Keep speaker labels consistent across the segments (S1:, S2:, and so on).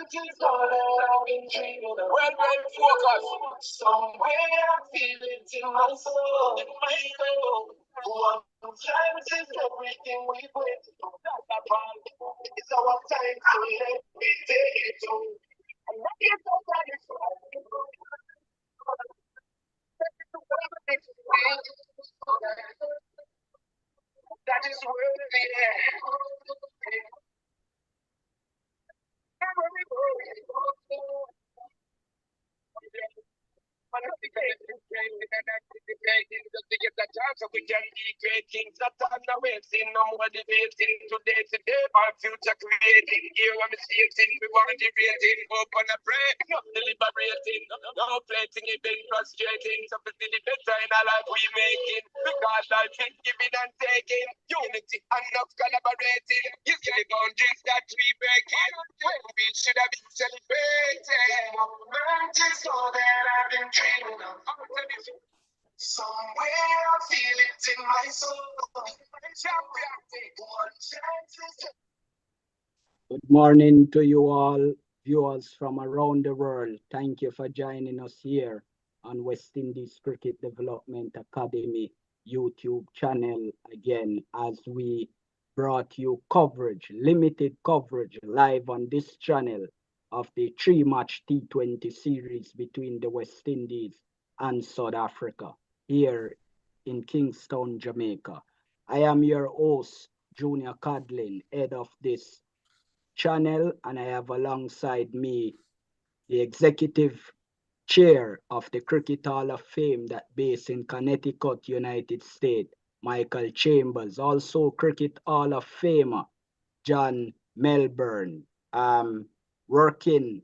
S1: Well, focus. Somewhere I feel it in my soul, in my soul. One time is everything we wait for. It's our time to let me take it home. And make it so that is where we are. Just to get the chance so we can be great things. Not on the waiting, no more debating. Today, our future creating. Here I'm stating, we want the rating. Open a pray, no deliberating. No plating, it been frustrating. So we see the better in our life we making. Because life is giving and taking. Unity and not collaborating. You see the boundaries that we breaking. When we should have been celebrating. Mountains so that I've been dreaming of. Somewhere I feel it in my soul. Good morning to you all, viewers from around the world. Thank you for joining us here on West Indies Cricket Development Academy YouTube channel again, as we brought you coverage, limited coverage, live on this channel of the three-match T20 series between the West Indies and South Africa here in Kingston, Jamaica. I am your host, Junior Codlin, head of this channel, and I have alongside me the executive chair of the Cricket Hall of Fame that based in Connecticut, United States, Michael Chambers, also Cricket Hall of Famer John Melbourne, working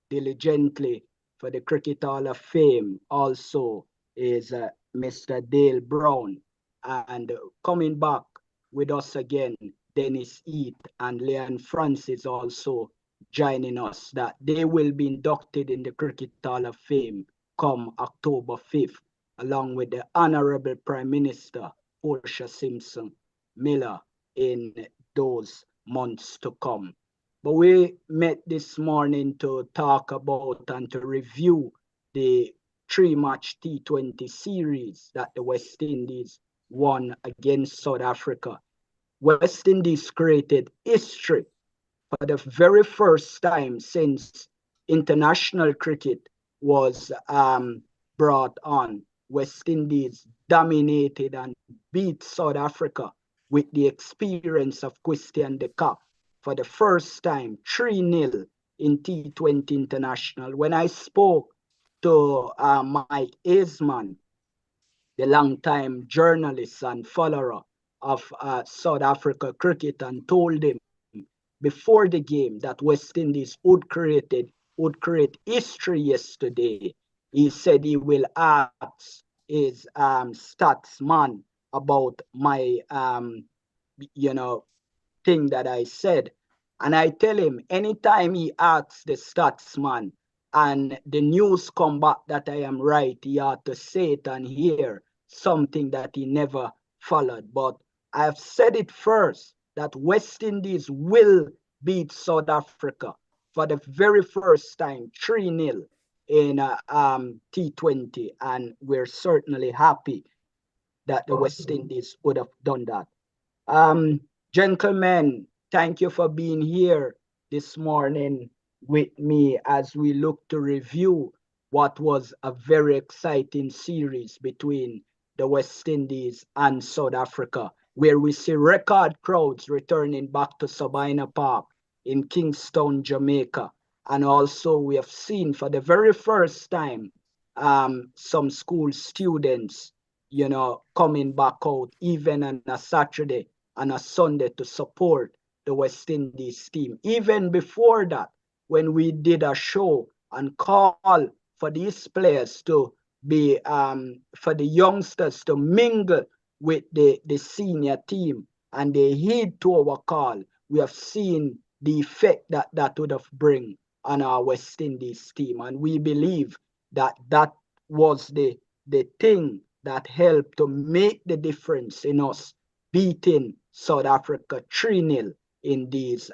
S1: diligently for the Cricket Hall of Fame also is Mr. Dale Brown, and coming back with us again, Dennis Heath and Leon Francis also joining us, that they will be inducted in the Cricket Hall of Fame come October 5th, along with the Honorable Prime Minister Portia Simpson Miller in those months to come. But we met this morning to talk about and to review the three-match T20 series that the West Indies won against South Africa. West Indies created history for the very first time since international cricket was brought on. West Indies dominated and beat South Africa with the experience of Christian de Kock for the first time, 3-0 in T20 International. When I spoke to Mike Eisman, the longtime journalist and follower of South Africa cricket, and told him before the game that West Indies would create history yesterday. He said he will ask his stats man about my thing that I said. And I tell him anytime he asks the stats man and the news come back that I am right, he ought to say it and hear something that he never followed. But I've said it first, that West Indies will beat South Africa for the very first time, 3-0 in T20. And we're certainly happy that the West Indies would have done that. Gentlemen, thank you for being here this morning with me as we look to review what was a very exciting series between the West Indies and South Africa, where we see record crowds returning back to Sabina Park in Kingston, Jamaica. And also we have seen for the very first time some school students, coming back out even on a Saturday and a Sunday to support the West Indies team. Even before that, when we did a show and call for these players to be, for the youngsters to mingle with the senior team, and they heed to our call, we have seen the effect that that would have bring on our West Indies team. And we believe that that was the thing that helped to make the difference in us beating South Africa 3-0 in these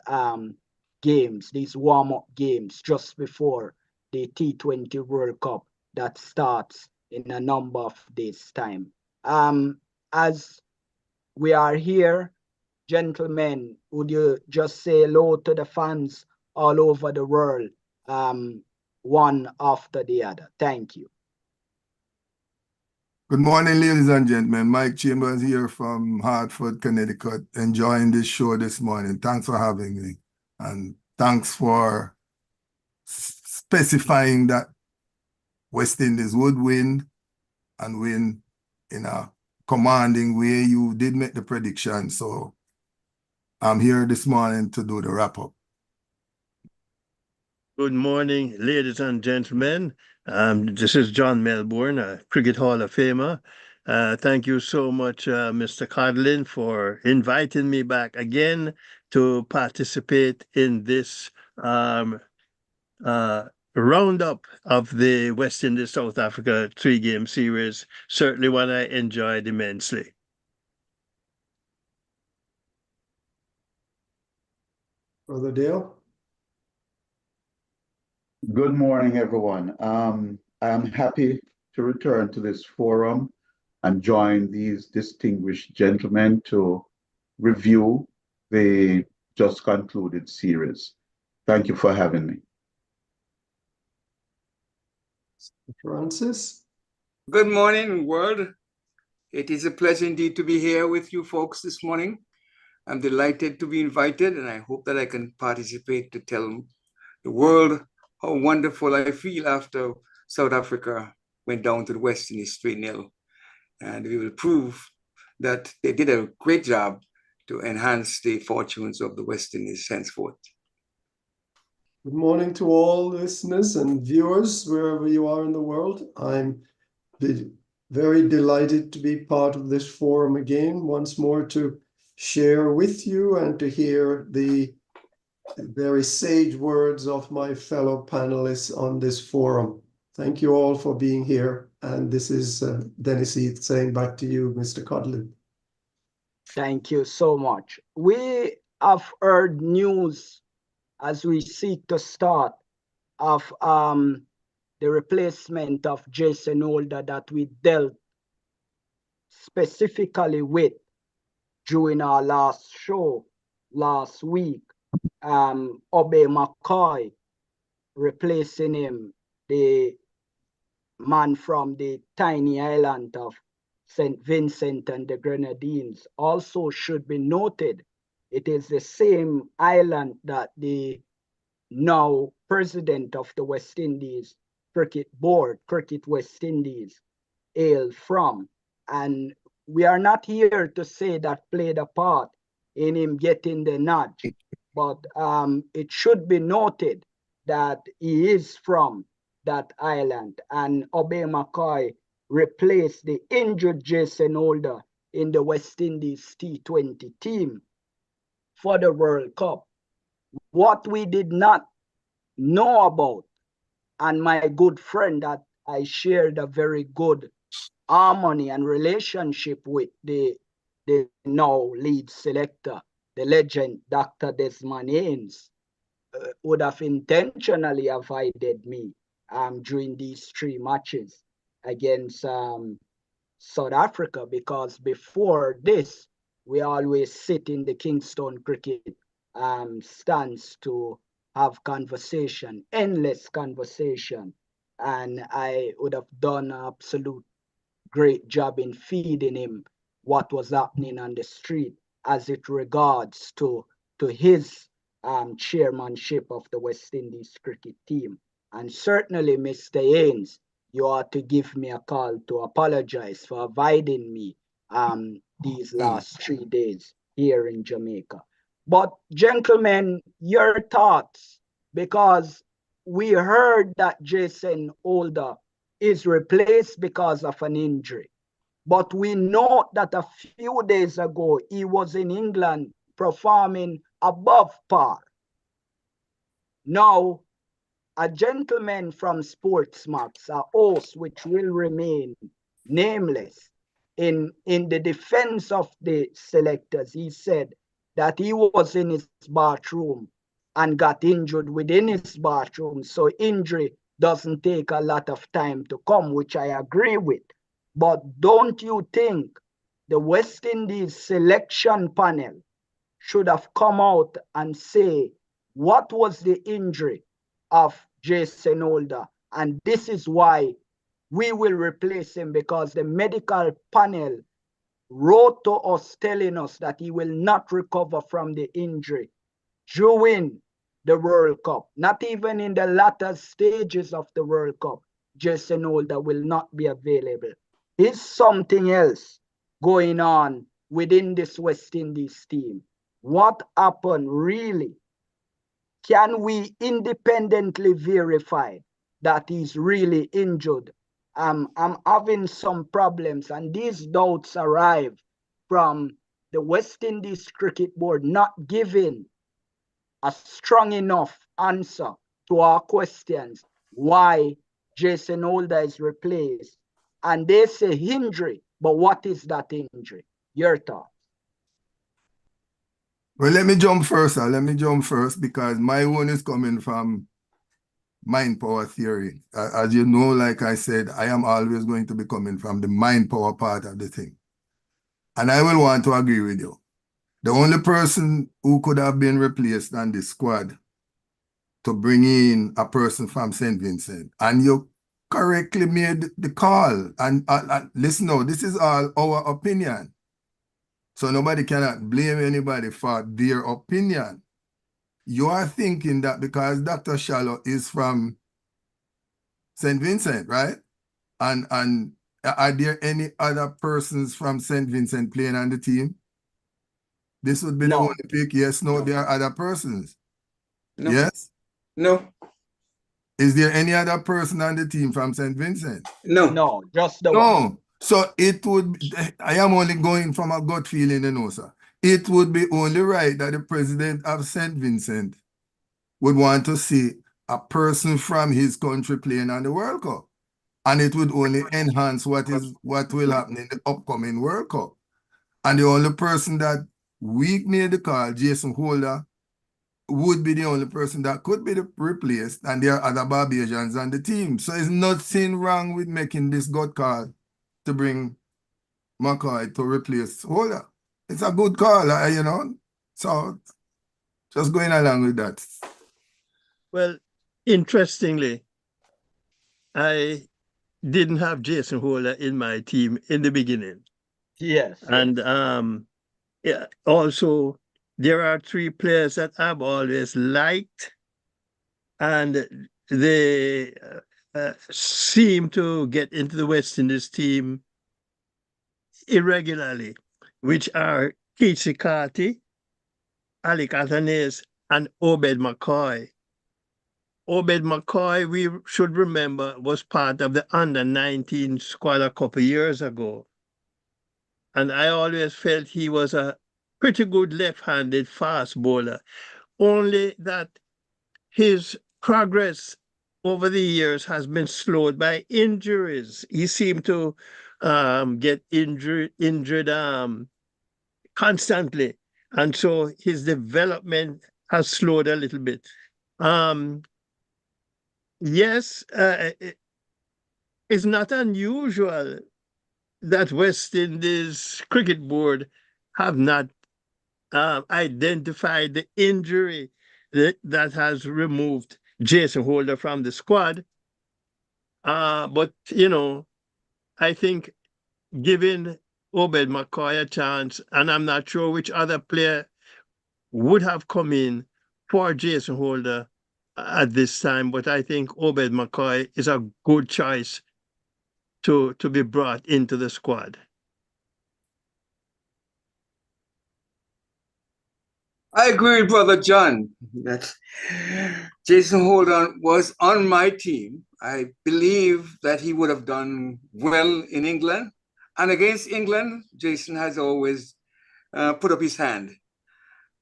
S1: games, these warm-up games just before the T20 World Cup that starts in a number of days' time. As we are here, gentlemen, would you just say hello to the fans all over the world, one after the other? Thank you.
S2: Good morning, ladies and gentlemen. Mike Chambers here from Hartford, Connecticut, enjoying this show this morning. Thanks for having me. And thanks for specifying that West Indies would win and win in a commanding way. You did make the prediction, so I'm here this morning to do the wrap-up.
S3: Good morning, ladies and gentlemen. This is John Melbourne, a Cricket Hall of Famer. Thank you so much, Mr. Codlin, for inviting me back again to participate in this roundup of the West Indies South Africa 3-game series. Certainly one I enjoyed immensely.
S4: Brother Dale?
S5: Good morning, everyone. I am happy to return to this forum and join these distinguished gentlemen to review the just concluded series. Thank you for having me.
S4: Francis?
S6: Good morning, world. It is a pleasure indeed to be here with you folks this morning. I'm delighted to be invited, and I hope that I can participate to tell the world how wonderful I feel after South Africa went down to the West Indies 3-0. And we will prove that they did a great job to enhance the fortunes of the West Indies henceforth.
S4: Good morning to all listeners and viewers, wherever you are in the world. I'm very delighted to be part of this forum again, once more to share with you and to hear the very sage words of my fellow panelists on this forum. Thank you all for being here. And this is Dennis Heath saying back to you, Mr. Codlin.
S1: Thank you so much. We have heard news as we seek to start of the replacement of Jason Holder that we dealt specifically with during our last show last week. Obey McCoy replacing him, the man from the tiny island of St. Vincent and the Grenadines. Also should be noted, it is the same island that the now president of the West Indies Cricket Board, Cricket West Indies, hail from. And we are not here to say that played a part in him getting the nudge, but it should be noted that he is from that island, and Obey McCoy replaced the injured Jason Holder in the West Indies T20 team for the World Cup. What we did not know about, and my good friend that I shared a very good harmony and relationship with the now lead selector, the legend Dr. Desmond Haynes, would have intentionally avoided me during these 3 matches against South Africa, because before this, we always sit in the Kingston cricket stands to have conversation, endless conversation. And I would have done an absolute great job in feeding him what was happening on the street as it regards to his chairmanship of the West Indies cricket team. And certainly, Mr. Haynes, you ought to give me a call to apologize for avoiding me these last 3 days here in Jamaica. But gentlemen, your thoughts, because we heard that Jason Holder is replaced because of an injury. But we know that a few days ago, he was in England performing above par. Now, a gentleman from Sportsmax, a host which will remain nameless, in the defense of the selectors, he said that he was in his bathroom and got injured within his bathroom. So injury doesn't take a lot of time to come, which I agree with. But don't you think the West Indies selection panel should have come out and say what was the injury of Jason Holder? And this is why we will replace him, because the medical panel wrote to us telling us that he will not recover from the injury during the World Cup. Not even in the latter stages of the World Cup, Jason Holder will not be available. Is something else going on within this West Indies team? What happened really? Can we independently verify that he's really injured? I'm having some problems, and these doubts arrive from the West Indies Cricket Board not giving a strong enough answer to our questions why Jason Holder is replaced. And they say injury, but what is that injury? Your thoughts?
S2: Well, let me jump first. Let me jump first because my one is coming from mind power theory. As you know, like I said, I am always going to be coming from the mind power part of the thing. And I will want to agree with you. The only person who could have been replaced on the squad to bring in a person from St. Vincent, and you correctly made the call. And listen now, this is all our opinion. So nobody cannot blame anybody for their opinion. You are thinking that because Dr. Shallow is from St. Vincent, right? And are there any other persons from St. Vincent playing on the team? This would be the only pick. Yes, no, there are other persons.
S6: No.
S2: Yes?
S6: No.
S2: Is there any other person on the team from St. Vincent?
S6: No.
S1: No, just the one.
S2: No. So it would, I am only going from a gut feeling, you know, sir. It would be only right that the president of St. Vincent would want to see a person from his country playing on the World Cup. And it would only enhance what will happen in the upcoming World Cup. And the only person that we made the call, Jason Holder, would be the only person that could be replaced, and there are other Barbadians on the team. So there's nothing wrong with making this gut call to bring McCoy to replace Holder. It's a good call, you know. So just going along with that.
S3: Well, interestingly, I didn't have Jason Holder in my team in the beginning.
S1: Yes.
S3: And yeah, also, there are three players that I've always liked, and they seem to get into the West Indies team irregularly, which are Keith Sikati, Alec Athanas, and Obed McCoy. Obed McCoy, we should remember, was part of the under-19 squad a couple of years ago. And I always felt he was a pretty good left-handed fast bowler, only that his progress over the years has been slowed by injuries. He seemed to get injured constantly, and so his development has slowed a little bit. Yes, it's not unusual that West Indies Cricket Board have not identified the injury that has removed Jason Holder from the squad. But, you know, I think giving Obed McCoy a chance, and I'm not sure which other player would have come in for Jason Holder at this time, but I think Obed McCoy is a good choice to be brought into the squad.
S6: I agree with Brother John that Jason Holder was on my team. I believe that he would have done well in England. And against England, Jason has always put up his hand.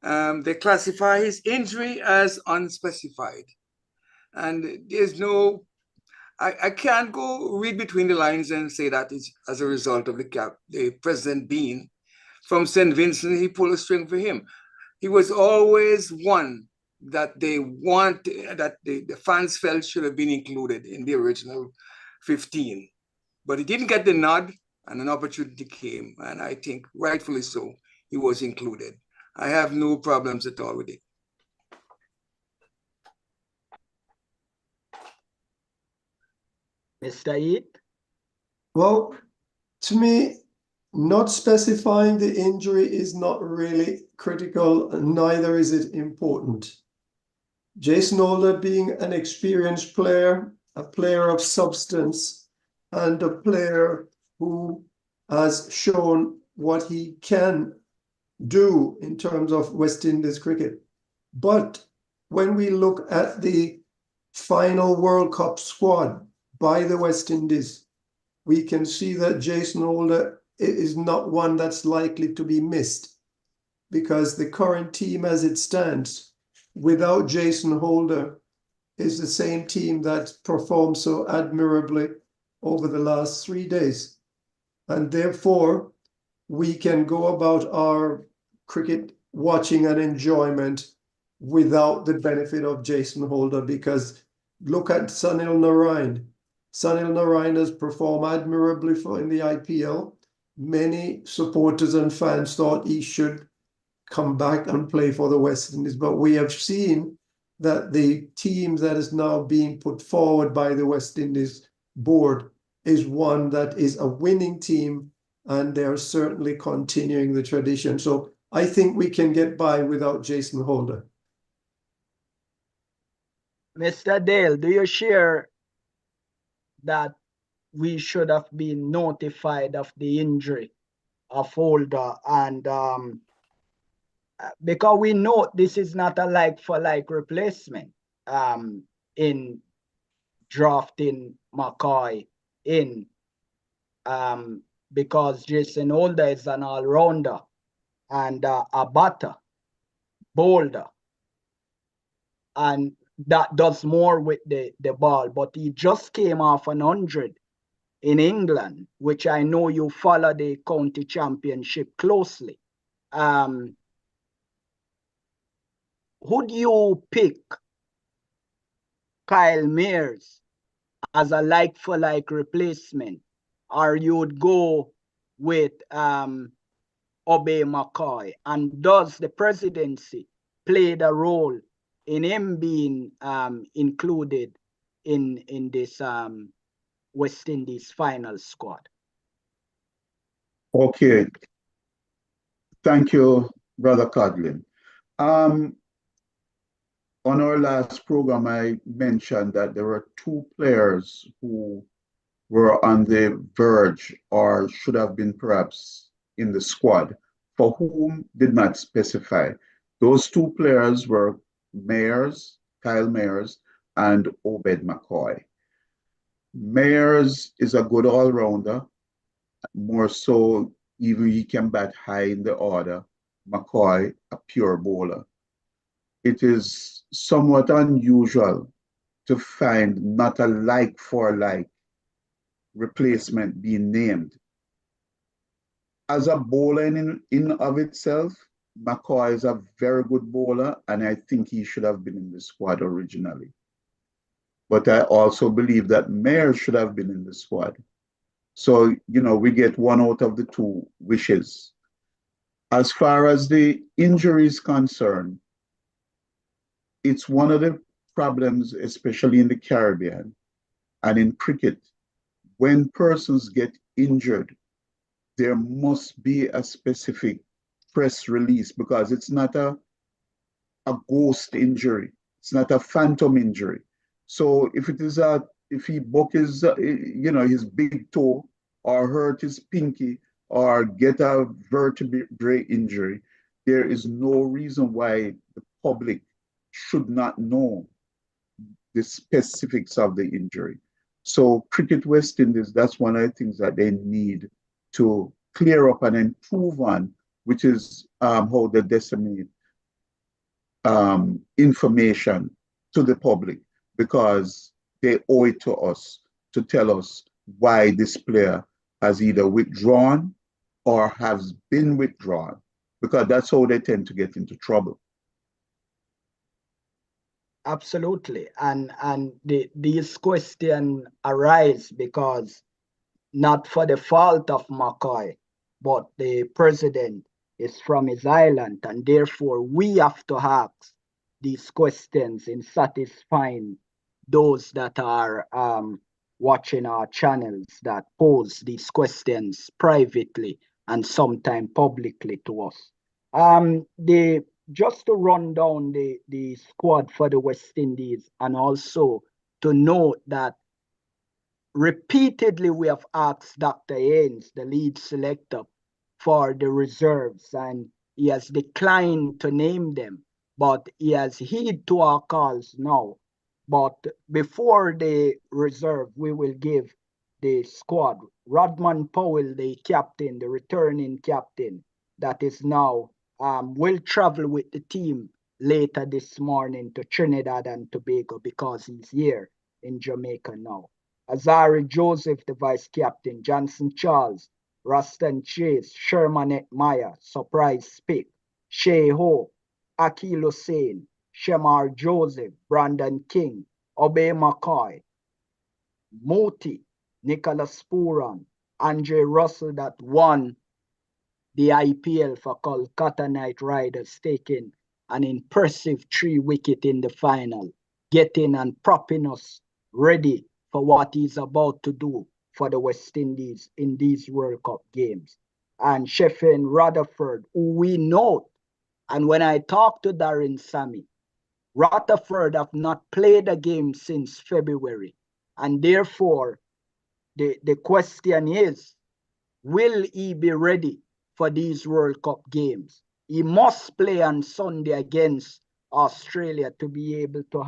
S6: They classify his injury as unspecified. And there's no, I can't go read between the lines and say that it's as a result of the President Bean from St. Vincent, he pulled a string for him. He was always one that the fans felt should have been included in the original 15. But he didn't get the nod, and an opportunity came, and I think rightfully so, he was included. I have no problems at all with it.
S1: Mr. Eat?
S4: Well, to me, not specifying the injury is not really critical, neither is it important. Jason Holder being an experienced player, a player of substance, and a player who has shown what he can do in terms of West Indies cricket. But when we look at the final World Cup squad by the West Indies, we can see that Jason Holder is not one that's likely to be missed, because the current team as it stands, without Jason Holder, is the same team that performed so admirably over the last 3 days. And therefore, we can go about our cricket watching and enjoyment without the benefit of Jason Holder, because look at Sunil Narine. Sunil Narine has performed admirably in the IPL. Many supporters and fans thought he should come back and play for the West Indies, but we have seen that the team that is now being put forward by the West Indies board is one that is a winning team, and they're certainly continuing the tradition. So I think we can get by without Jason Holder.
S1: Mr. Dale, do you share that we should have been notified of the injury of Holder? And because we know this is not a like-for-like replacement in drafting McCoy in, because Jason Holder is an all-rounder and a batter, bowler, and that does more with the ball. But he just came off an 100 in England, which I know you follow the county championship closely. Would you pick Kyle Mayers as a like-for-like replacement, or you would go with Obey McCoy? And does the presidency play the role in him being included in this West Indies final squad?
S5: Okay. Thank you, Brother Codlin. On our last program, I mentioned that there were 2 players who were on the verge or should have been perhaps in the squad, for whom did not specify. Those 2 players were Kyle Mayers, and Obed McCoy. Mayers is a good all-rounder, more so even he can bat high in the order. McCoy, a pure bowler. It is somewhat unusual to find not a like-for-like replacement being named. As a bowler in of itself, McCoy is a very good bowler, and I think he should have been in the squad originally. But I also believe that Mayers should have been in the squad. So, we get one out of the 2 wishes. As far as the injury is concerned, it's one of the problems, especially in the Caribbean and in cricket. When persons get injured, there must be a specific press release, because it's not a ghost injury. It's not a phantom injury. So if he broke his, his big toe, or hurt his pinky, or get a vertebrae injury, there is no reason why the public should not know the specifics of the injury. So Cricket West Indies, that's one of the things that they need to clear up and improve on, which is how they disseminate information to the public, because they owe it to us to tell us why this player has either withdrawn or has been withdrawn, because that's how they tend to get into trouble.
S1: Absolutely. And these questions arise because not for the fault of McCoy, but the president is from his island, and therefore we have to ask these questions in satisfying those that are watching our channels that pose these questions privately and sometimes publicly to us. The just to run down the squad for the West Indies, and also to note that repeatedly we have asked Dr. Haynes, the lead selector, for the reserves, and he has declined to name them, but he has heed to our calls now. But before the reserve, we will give the squad. Rodman Powell, the captain, the returning captain, that is now will travel with the team later this morning to Trinidad and Tobago because he's here in Jamaica now. Azari Joseph, the vice captain, Johnson Charles, Ruston Chase, Sherman Meyer, surprise pick, Shea Ho, Akil Hussain, Shemar Joseph, Brandon King, Obey McCoy, Moti, Nicholas Puran, Andre Russell that won the IPL for Kolkata Knight Riders, taking an impressive 3-wicket in the final, getting and propping us ready for what he's about to do for the West Indies in these World Cup games. And Sheffield Rutherford, who we know, and when I talk to Darren Sammy, Rutherford have not played a game since February. And therefore, the question is, will he be ready for these World Cup games? He must play on Sunday against Australia to be able to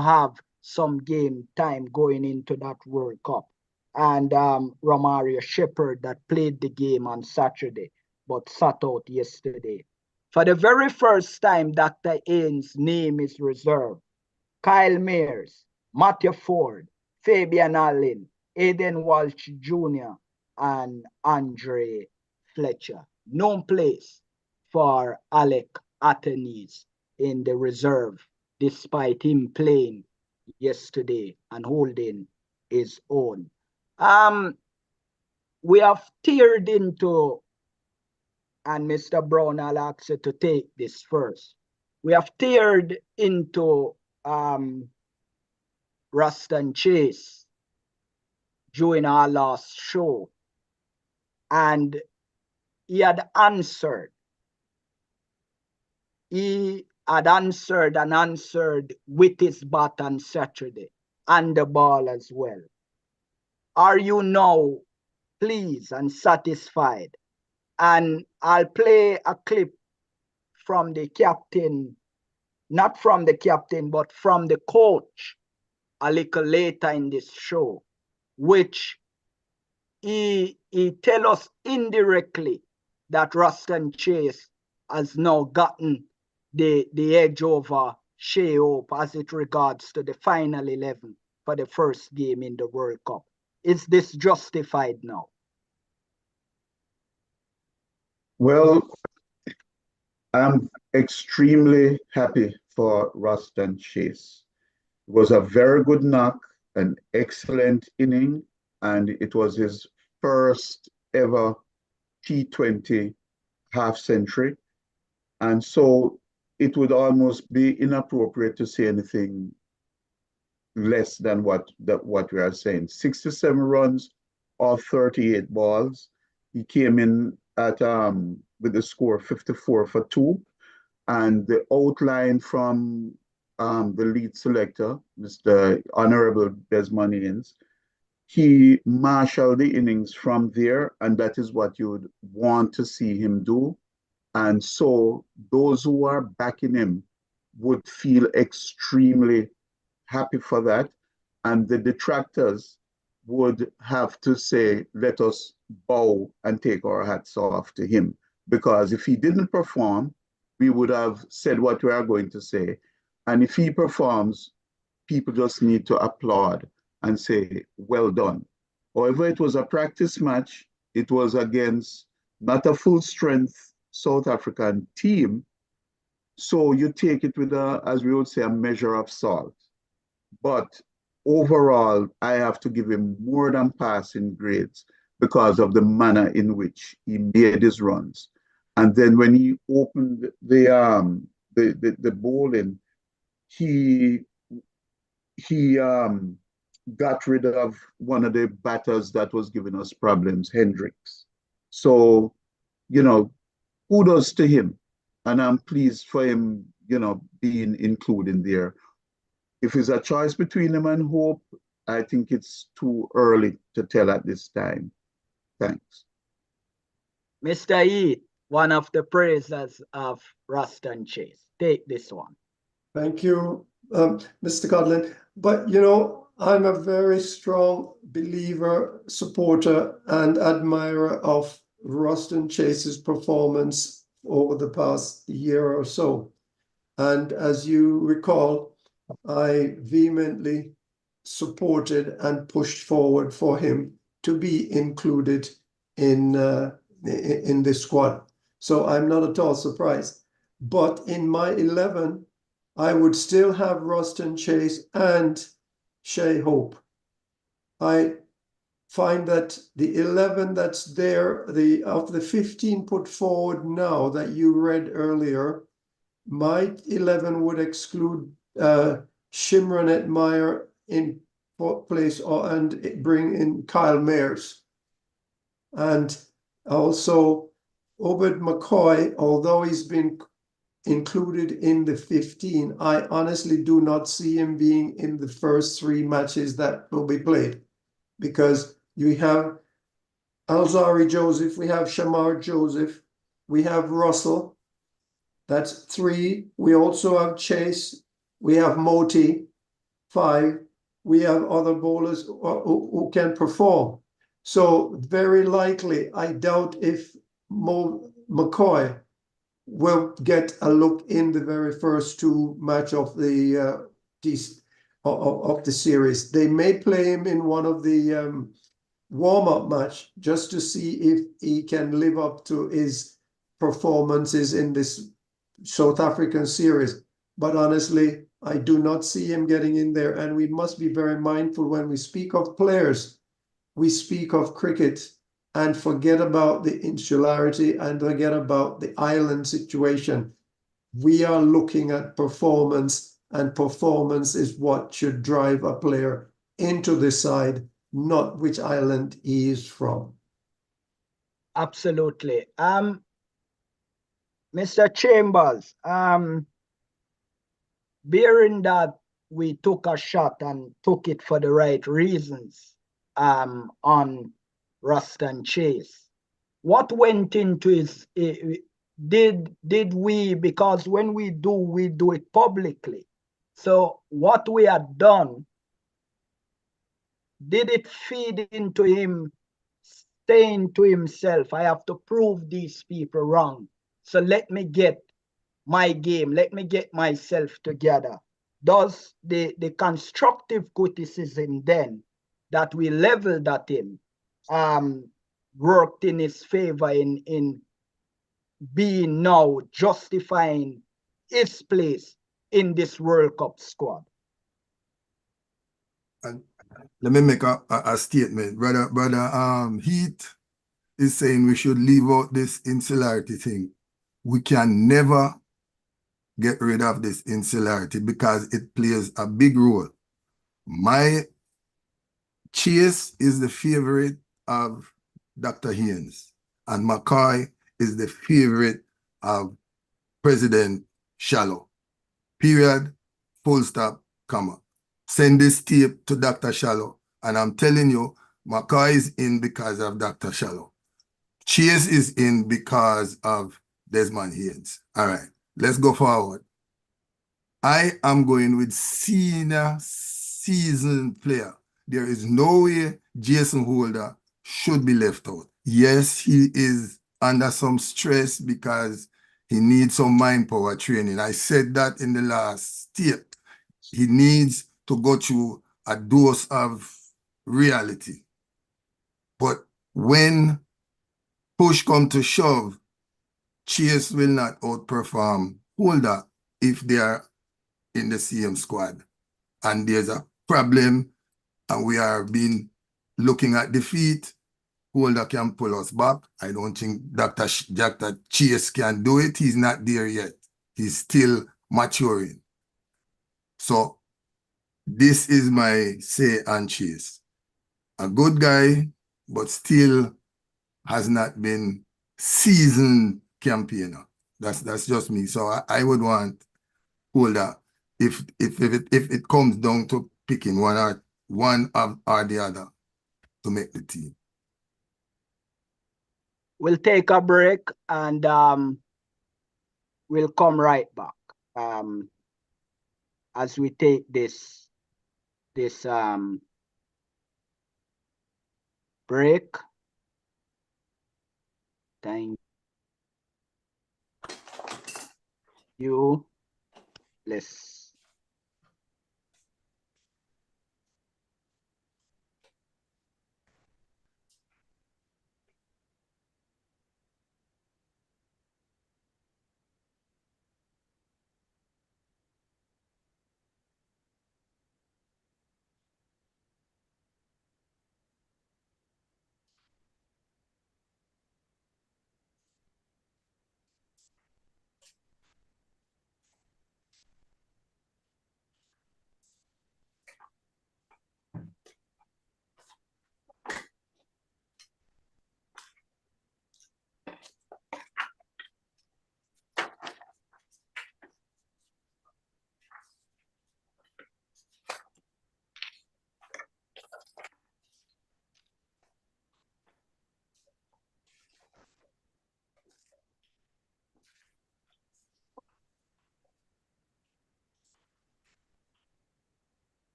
S1: have some game time going into that World Cup. And Romario Shepherd that played the game on Saturday but sat out yesterday. For the very first time, Dr. Haynes' name is reserved. Kyle Mayers, Matthew Ford, Fabian Allen, Aiden Walsh Jr., and Andre Fletcher. No place for Alec Atenes in the reserve, despite him playing yesterday and holding his own. We have teared into, and Mr. Brown, I'll ask you to take this first. We have teared into Ruston Chase during our last show, and he had answered. He had answered and answered with his bat on Saturday and the ball as well. Are you now pleased and satisfied? And I'll play a clip from the captain, not from the captain, but from the coach a little later in this show, which he tell us indirectly that Ruston Chase has now gotten the edge over Shea Hope as it regards to the final 11 for the first game in the World Cup. Is this justified now?
S5: Well, I'm extremely happy for Ruston Chase. It was a very good knock, an excellent inning, and it was his first ever T20 half century. And so it would almost be inappropriate to say anything less than what we are saying. 67 runs off 38 balls. He came in at with the score 54 for 2. And the outline from the lead selector, Mr. Honorable Besmanians, he marshaled the innings from there, and that is what you would want to see him do. And so those who are backing him would feel extremely happy for that. And the detractors would have to say, let us bow and take our hats off to him. Because if he didn't perform, we would have said what we are going to say. And if he performs, people just need to applaud and say, well done. However, it was a practice match. It was against not a full strength South African team. So you take it with a, as we would say, a measure of salt. But overall, I have to give him more than passing grades because of the manner in which he made his runs. And then when he opened the bowling, he got rid of one of the batters that was giving us problems, Hendricks. So, you know, kudos to him. And I'm pleased for him, you know, being included there. If it's a choice between him and Hope, I think it's too early to tell at this time. Thanks.
S1: Mr. Heath, one of the praisers of Ruston Chase. Take this one.
S4: Thank you, Mr. Codlin. But, you know, I'm a very strong believer, supporter, and admirer of Ruston Chase's performance over the past year or so. And as you recall, I vehemently supported and pushed forward for him to be included in this squad. So I'm not at all surprised. But in my 11, I would still have Ruston Chase and Shea Hope. I find that the 11 that's there, of the 15 put forward now that you read earlier, my 11 would exclude Shimron Meyer in place and bring in Kyle Mayers. And also Obed McCoy, although he's been included in the 15, I honestly do not see him being in the first 3 matches that will be played, because you have Alzari Joseph, we have Shamar Joseph, we have Russell, that's 3. We also have Chase, we have Moti, 5. We have other bowlers who can perform. So very likely, I doubt if McCoy will get a look in the very first 2 match of the series. They may play him in one of the warm-up match just to see if he can live up to his performances in this South African series. But honestly, I do not see him getting in there. And we must be very mindful when we speak of players, we speak of cricket and forget about the insularity and forget about the island situation. We are looking at performance, and performance is what should drive a player into the side, not which island he is from.
S1: Absolutely. Mr. Chambers, bearing that we took a shot and took it for the right reasons on Ruston Chase, what went into his, did we, because when we do it publicly. So what we had done, did it feed into him saying to himself, I have to prove these people wrong. So let me get my game, let me get myself together. Does the constructive criticism then that we leveled at him worked in his favor in being now justifying his place in this World Cup squad?
S2: And let me make a statement. Brother Heath is saying we should leave out this insularity thing. We can never get rid of this insularity because it plays a big role. My Chase is the favorite of Dr. Haynes, and McCoy is the favorite of President Shallow. Period, full stop, comma. Send this tape to Dr. Shallow, and I'm telling you, McCoy is in because of Dr. Shallow. Chase is in because of Desmond Haynes. All right, let's go forward. I am going with senior seasoned player. There is no way Jason Holder should be left out. Yes, he is under some stress because he needs some mind power training. I said that in the last tape. He needs to go through a dose of reality. But when push comes to shove, Chase will not outperform holder if they are in the same squad. And there's a problem, and we are been looking at defeat. Holder can pull us back. I don't think Dr. Chase can do it. He's not there yet. He's still maturing. So this is my say on Chase. A good guy, but still has not been seasoned campaigner. That's just me. So I would want Holder if it comes down to picking one or the other to make the team.
S1: We'll take a break and we'll come right back as we take this break. Thank you. Let's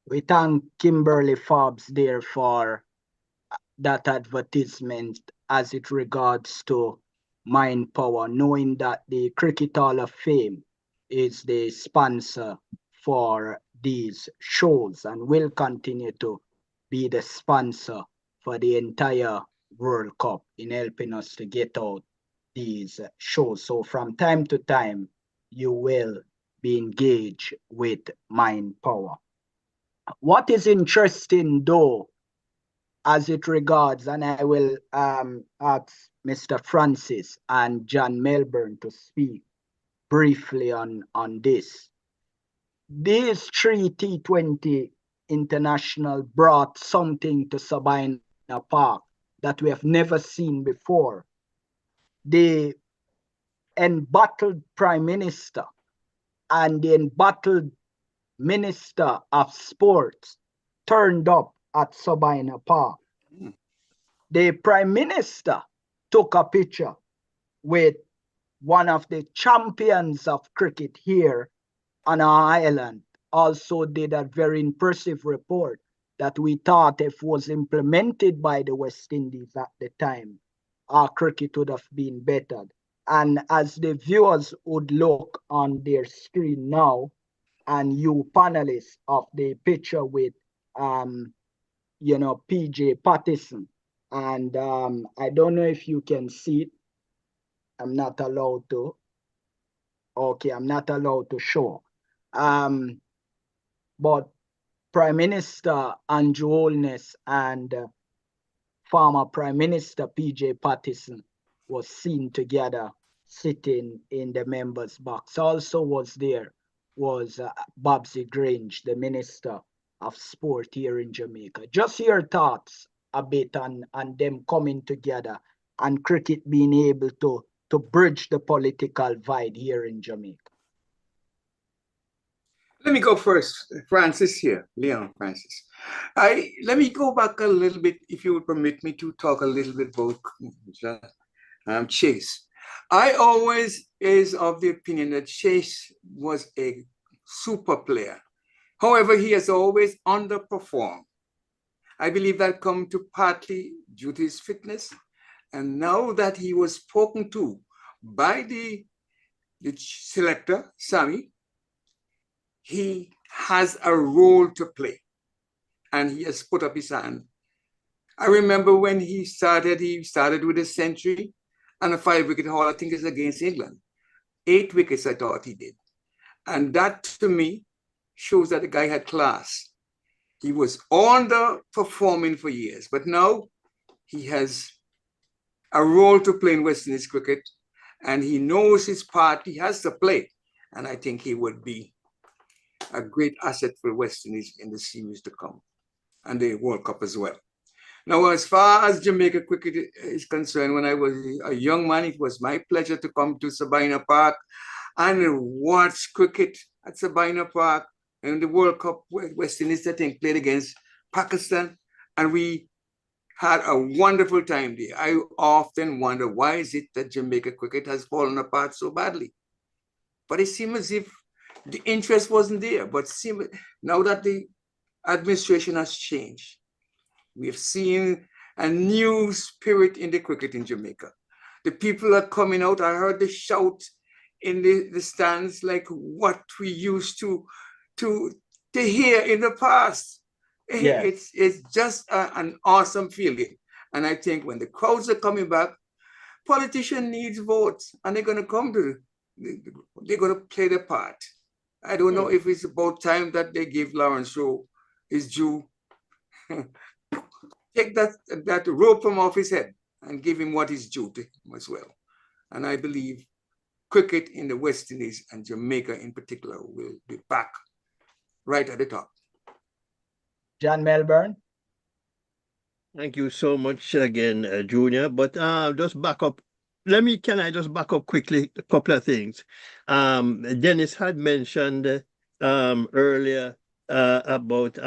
S1: we thank Kimberly Forbes there for that advertisement as it regards to Mind Power, knowing that the Cricket Hall of Fame is the sponsor for these shows and will continue to be the sponsor for the entire World Cup in helping us to get out these shows. So from time to time, you will be engaged with Mind Power. What is interesting though, as it regards, and I will ask Mr. Francis and John Melbourne to speak briefly on this. These three T20 international brought something to Sabina Park that we have never seen before. The embattled Prime Minister and the embattled Minister of Sports turned up at Sabina Park. The Prime Minister took a picture with one of the champions of cricket here on our island. Also did a very impressive report that we thought if was implemented by the West Indies at the time, our cricket would have been bettered. And as the viewers would look on their screen now, and you panelists of the picture with, PJ Patterson. And I don't know if you can see it. I'm not allowed to. Okay, I'm not allowed to show. But Prime Minister Andrew Holness and former Prime Minister PJ Patterson was seen together sitting in the members' box. Also was there was Babsy Grange, the Minister of Sport here in Jamaica. Just your thoughts a bit on them coming together and cricket being able to bridge the political divide here in Jamaica.
S6: Let me go first, Francis here, Leon Francis. Let me go back a little bit, if you would permit me to talk a little bit about Chase. I always is of the opinion that Chase was a super player. However, he has always underperformed. I believe that come to partly due to his fitness. And now that he was spoken to by the selector, Sammy, he has a role to play. And he has put up his hand. I remember when he started with a century and a 5-wicket haul, I think it's against England. 8 wickets, I thought he did. And that, to me, shows that the guy had class. He was underperforming for years, but now he has a role to play in West Indies cricket, and he knows his part he has to play. And I think he would be a great asset for West Indies in the series to come, and the World Cup as well. Now, as far as Jamaica cricket is concerned, when I was a young man, it was my pleasure to come to Sabina Park and watch cricket at Sabina Park. And the World Cup, West Indies, I think, played against Pakistan, and we had a wonderful time there. I often wonder, why is it that Jamaica cricket has fallen apart so badly? But it seems as if the interest wasn't there. But now that the administration has changed, we have seen a new spirit in the cricket in Jamaica. The people are coming out. I heard the shout in the stands like what we used to hear in the past.
S1: Yes.
S6: It's just an awesome feeling. And I think when the crowds are coming back, politicians need votes, and they're going to they're going to play their part. I don't know if it's about time that they give Lawrence Shaw his due. Take that rope from off his head and give him what is due to him as well. And I believe cricket in the West Indies and Jamaica in particular will be back right at the top.
S1: John Melbourne.
S3: Thank you so much again, Junior. But just back up. Can I just back up quickly a couple of things? Dennis had mentioned earlier about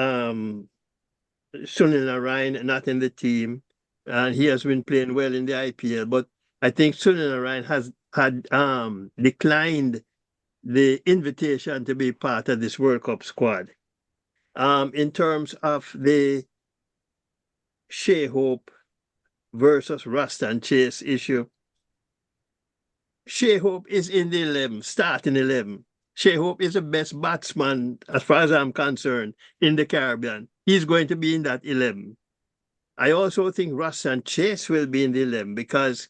S3: Sunil Narayan not in the team, and he has been playing well in the IPL. But I think Sunil Narayan had declined the invitation to be part of this World Cup squad. In terms of the Shea Hope versus Ruston Chase issue, Shea Hope is in the 11, starting 11. Shea Hope is the best batsman, as far as I'm concerned, in the Caribbean. He's going to be in that 11. I also think Ruston Chase will be in the 11 because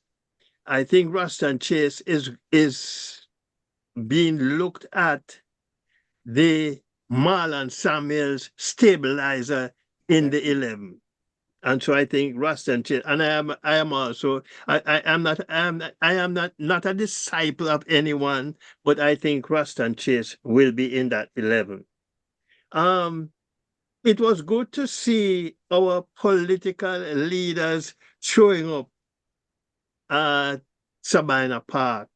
S3: I think Ruston Chase is being looked at the Marlon Samuels stabilizer in the 11. And so I think Ruston Chase, and I am also I am not a disciple of anyone, but I think Ruston Chase will be in that 11. It was good to see our political leaders showing up at Sabina Park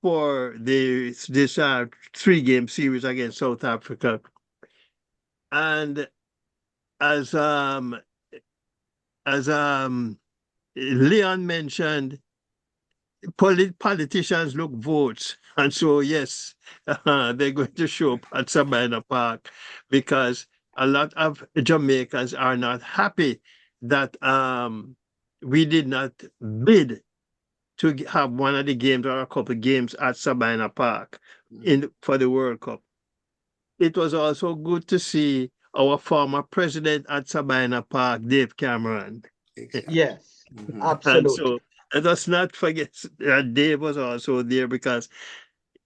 S3: for this 3-game series against South Africa. And as Leon mentioned, politicians look votes. And so, yes, they're going to show up at Sabina Park because a lot of Jamaicans are not happy that we did not bid to have one of the games or a couple of games at Sabina Park for the World Cup. It was also good to see our former president at Sabina Park, Dave Cameron.
S6: Exactly.
S1: Yes,
S6: Mhm.
S1: absolutely.
S3: And so let's not forget that Dave was also there because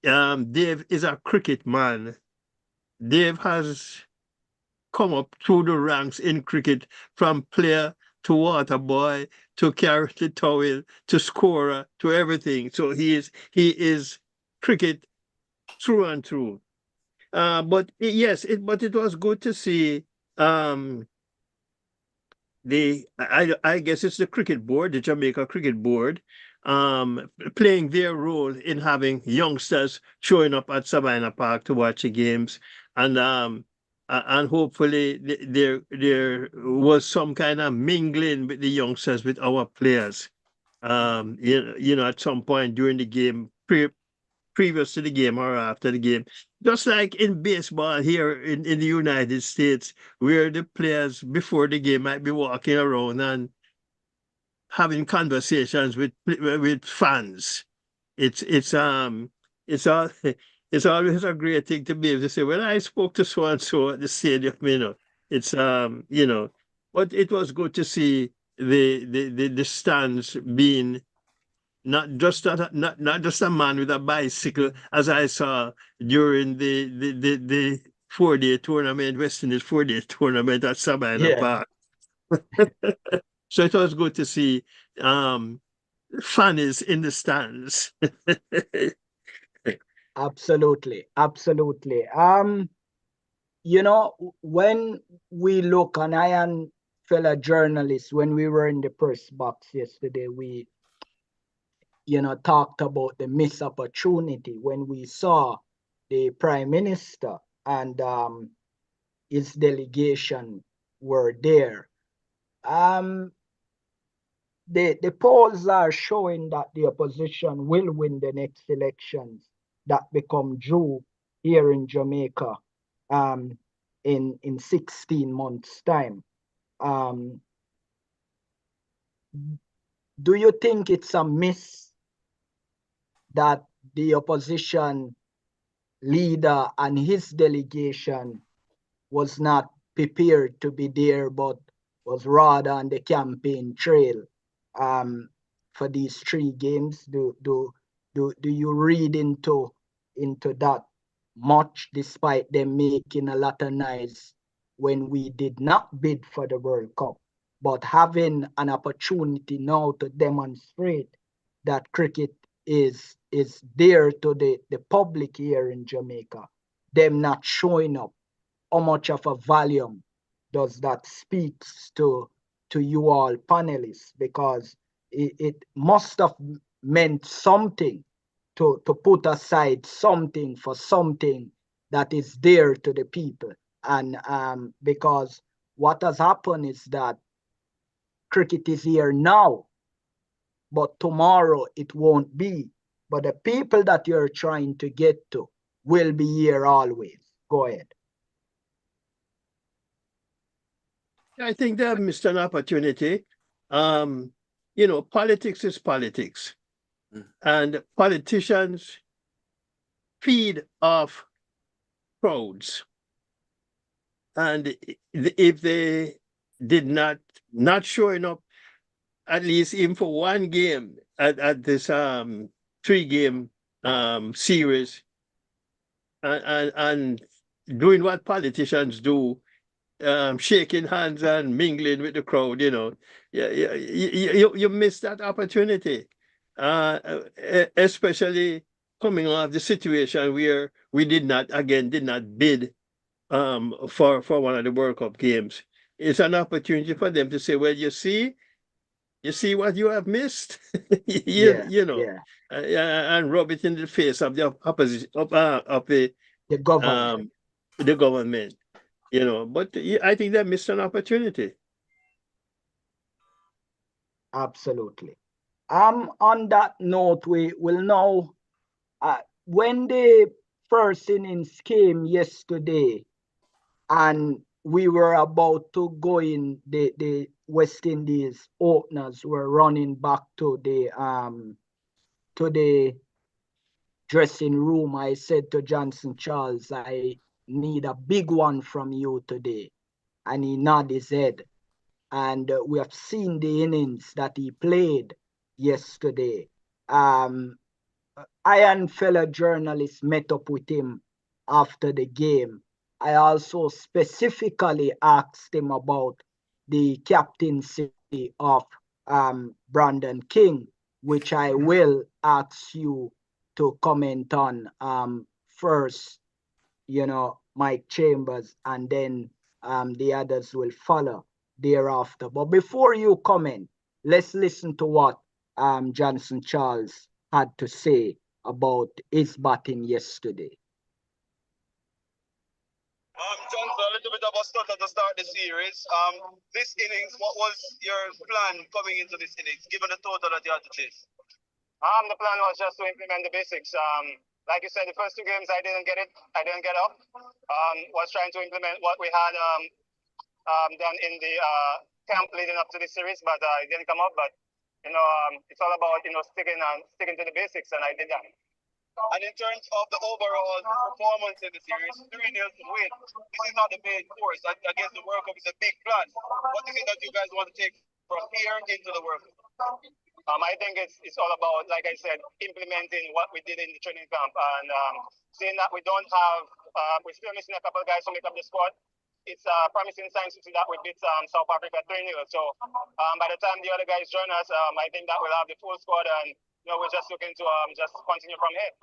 S3: Dave is a cricket man. Dave has come up through the ranks in cricket from player to water boy to carry the towel to scorer to everything. So he is cricket through and through. But it was good to see I guess it's the cricket board, the Jamaica Cricket Board, playing their role in having youngsters showing up at Sabina Park to watch the games, and hopefully there was some kind of mingling with the youngsters, with our players. at some point during the game, previous to the game or after the game. Just like in baseball here in the United States, where the players before the game might be walking around and having conversations with fans. It's it's all it's always a great thing to be able to say, well, I spoke to so and so at the stadium, It's but it was good to see the stands being not just a man with a bicycle, as I saw during the 4-day tournament, West Indies 4-day tournament at Sabina
S1: Yeah,
S3: Park. So it was good to see um fans in the stands.
S1: absolutely, absolutely. When we look, and I and fellow journalists, when we were in the press box yesterday, we talked about the missed opportunity when we saw the prime minister and his delegation were there. Um, the polls are showing that the opposition will win the next elections that become due here in Jamaica um, in 16 months' time. Um, do you think it's a miss that the opposition leader and his delegation was not prepared to be there, but was rather on the campaign trail um, for these 3 games? Do you read into that much, despite them making a lot of noise when we did not bid for the World Cup, but having an opportunity now to demonstrate that cricket is there to the public here in Jamaica, them not showing up? How much of a volume does that speaks to you all panelists? Because it must have meant something to put aside something for something that is dear to the people. And because what has happened is that cricket is here now, but tomorrow it won't be. But the people that you're trying to get to will be here always. Go ahead.
S3: I think they have missed an opportunity. Politics is politics, and politicians feed off crowds. And if they did not showing up at least even for one game at this 3-game series, and doing what politicians do, shaking hands and mingling with the crowd, you miss that opportunity, especially coming off the situation where we did not bid for one of the World Cup games. It's an opportunity for them to say, well, you see what you have missed,
S1: Yeah,
S3: you know,
S1: yeah.
S3: and rub it in the face of the opposition of
S1: The government.
S3: um, the government. But I think they missed an opportunity.
S1: Absolutely. On that note, we will now, when the first innings came yesterday and we were about to go in, the West Indies openers were running back to the dressing room. I said to Johnson Charles, I need a big one from you today. And he nodded his head. And we have seen the innings that he played yesterday. I and fellow journalists met up with him after the game. I also specifically asked him about the captaincy of Brandon King, which I will ask you to comment on first, Mike Chambers, and then the others will follow thereafter. But before you comment, let's listen to what Johnson Charles had to say about his batting yesterday.
S7: John, little bit of a stutter to start the series. This innings, what was your plan coming into this innings, given the total that you had to chase?
S8: The plan was just to implement the basics. Like you said, the first two games I didn't get it. I didn't get up. Was trying to implement what we had done in the camp leading up to the series, but it didn't come up. But it's all about sticking to the basics, and I did that.
S7: And in terms of the overall performance in the series, 3-0 to win. This is not the main course. I guess the World Cup is a big plan. What is it that you guys want to take from here into the World Cup?
S8: I think it's all about, like I said, implementing what we did in the training camp, and seeing that we don't have, we're still missing a couple of guys to make up the squad. It's promising signs to see that we beat South Africa 3-0. So by the time the other guys join us, I think that we'll have the full squad, and we're just looking to just continue from here.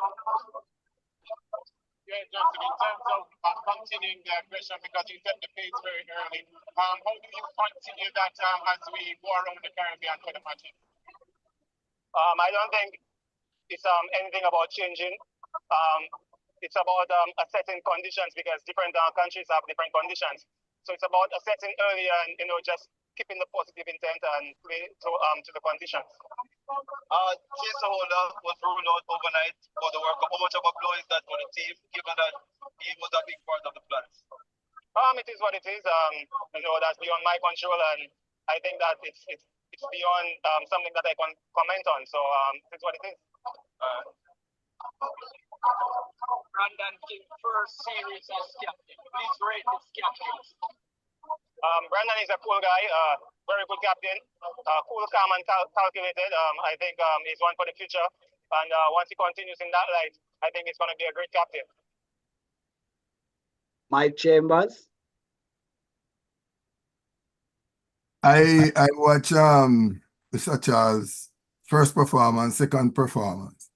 S9: Yeah, Justin, in terms of continuing the aggression, because you set the pace very early, how do you continue that as we go around the Caribbean for the matches?
S8: I don't think it's anything about changing. It's about assessing conditions, because different countries have different conditions. So it's about assessing early and just keeping the positive intent and play to the conditions.
S7: Jason Holder was ruled out overnight for the World Cup. How much of a blow is that for the team, given that he was a big part of the plans?
S8: It is what it is. That's beyond my control, and I think that it's beyond something that I can comment on. So it's what it is.
S9: Brandon King, first series as captain. Please rate this captain.
S8: Brandon is a cool guy, very good captain, cool, calm, and calculated. I think he's one for the future. And once he continues in that light, I think he's going to be a great captain.
S1: Mike Chambers.
S2: I watch Mr. Charles' first performance, second performance.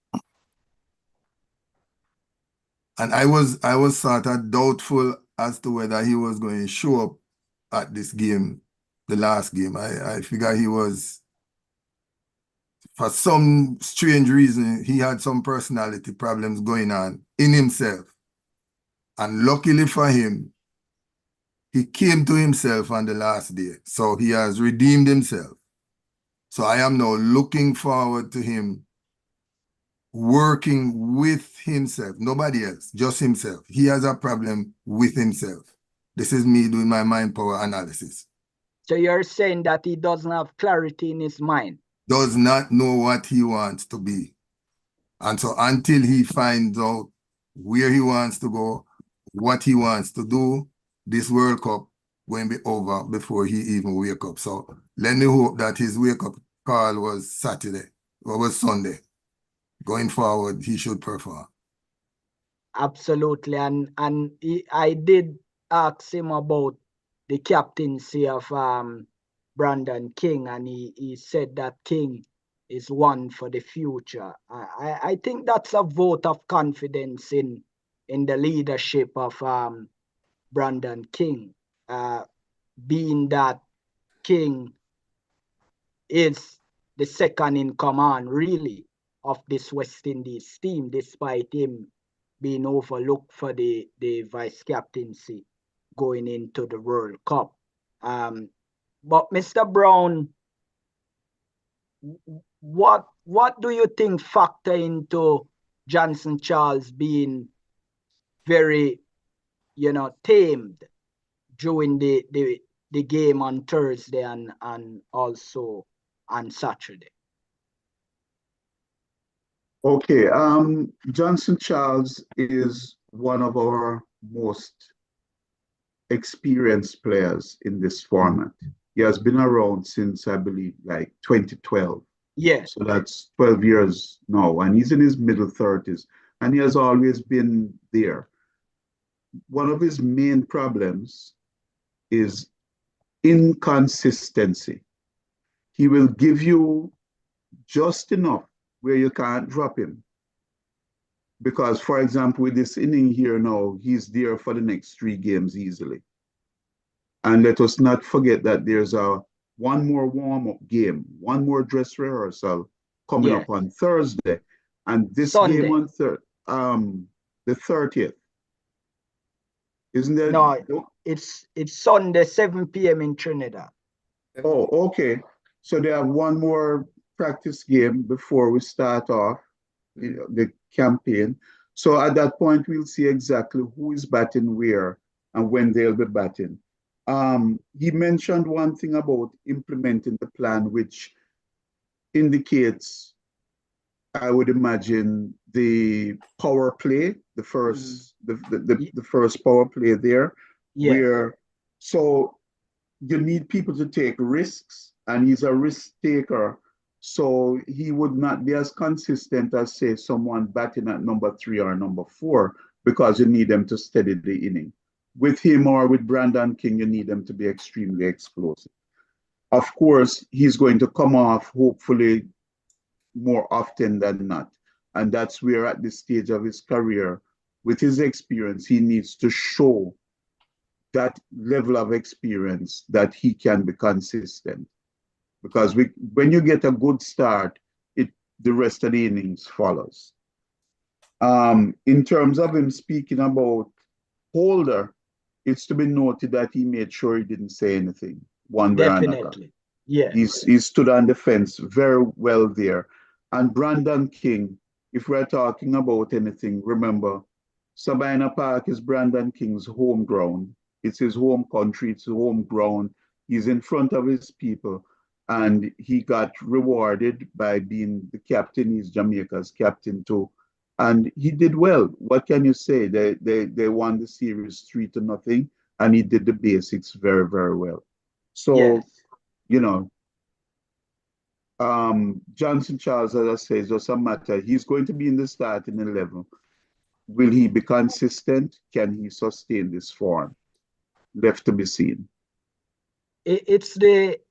S2: And I was sort of doubtful as to whether he was going to show up at this game, the last game. I figure he was, for some strange reason, he had some personality problems going on in himself. And luckily for him, he came to himself on the last day. So he has redeemed himself. So I am now looking forward to him working with himself, nobody else, just himself. He has a problem with himself. This is me doing my mind power analysis.
S1: So you're saying that he doesn't have clarity in his mind?
S2: Does not know what he wants to be. And so until he finds out where he wants to go, what he wants to do, this World Cup will be over before he even wake up. So let me hope that his wake up call was Saturday or was Sunday. Going forward, he should perform.
S1: Absolutely. And I did ask him about the captaincy of Brandon King, and he said that King is one for the future. I think that's a vote of confidence in the leadership of Brandon King, being that King is the second in command, really, of this West Indies team, despite him being overlooked for the vice captaincy going into the World Cup. But Mr. Brown, what do you think factor into Johnson Charles being very, tamed during the game on Thursday and also on Saturday?
S5: Okay, Johnson Charles is one of our most experienced players in this format. He has been around since, I believe, like 2012.
S1: Yes.
S5: So that's 12 years now, and he's in his middle 30s, and he has always been there. One of his main problems is inconsistency. He will give you just enough where you can't drop him. Because, for example, with this inning here now, he's there for the next 3 games easily. And let us not forget that there's one more warm-up game, one more dress rehearsal coming up on Thursday. And this
S1: Sunday.
S5: game on the 30th. Isn't there?
S1: No, it's Sunday, 7 p.m. in Trinidad.
S5: Oh, okay. So they have one more practice game before we start off the campaign. So at that point, we'll see exactly who is batting where and when they'll be batting. He mentioned one thing about implementing the plan, which indicates, I would imagine, the power play, the first power play there,
S1: Yeah.
S5: so you need people to take risks, and he's a risk taker. So he would not be as consistent as, say, someone batting at number 3 or number 4, because you need them to steady the inning. With him or with Brandon King, you need them to be extremely explosive. Of course, he's going to come off, hopefully, more often than not. And that's where, at this stage of his career, with his experience, he needs to show that level of experience that he can be consistent. Because when you get a good start, the rest of the innings follows. In terms of him speaking about Holder, it's to be noted that he made sure he didn't say anything one way or another.
S1: Definitely. Yeah.
S5: He stood on the fence very well there. And Brandon King, if we're talking about anything, remember, Sabina Park is Brandon King's home ground. It's his home country, it's his home ground. He's in front of his people, and he got rewarded by being the captain. He's Jamaica's captain too. And he did well. What can you say? They won the series 3-0, and he did the basics very, very well. So,
S1: yes.
S5: you know, Johnson Charles, as I say, it doesn't matter. He's going to be in the starting 11. Will he be consistent? Can he sustain this form? Left to be seen.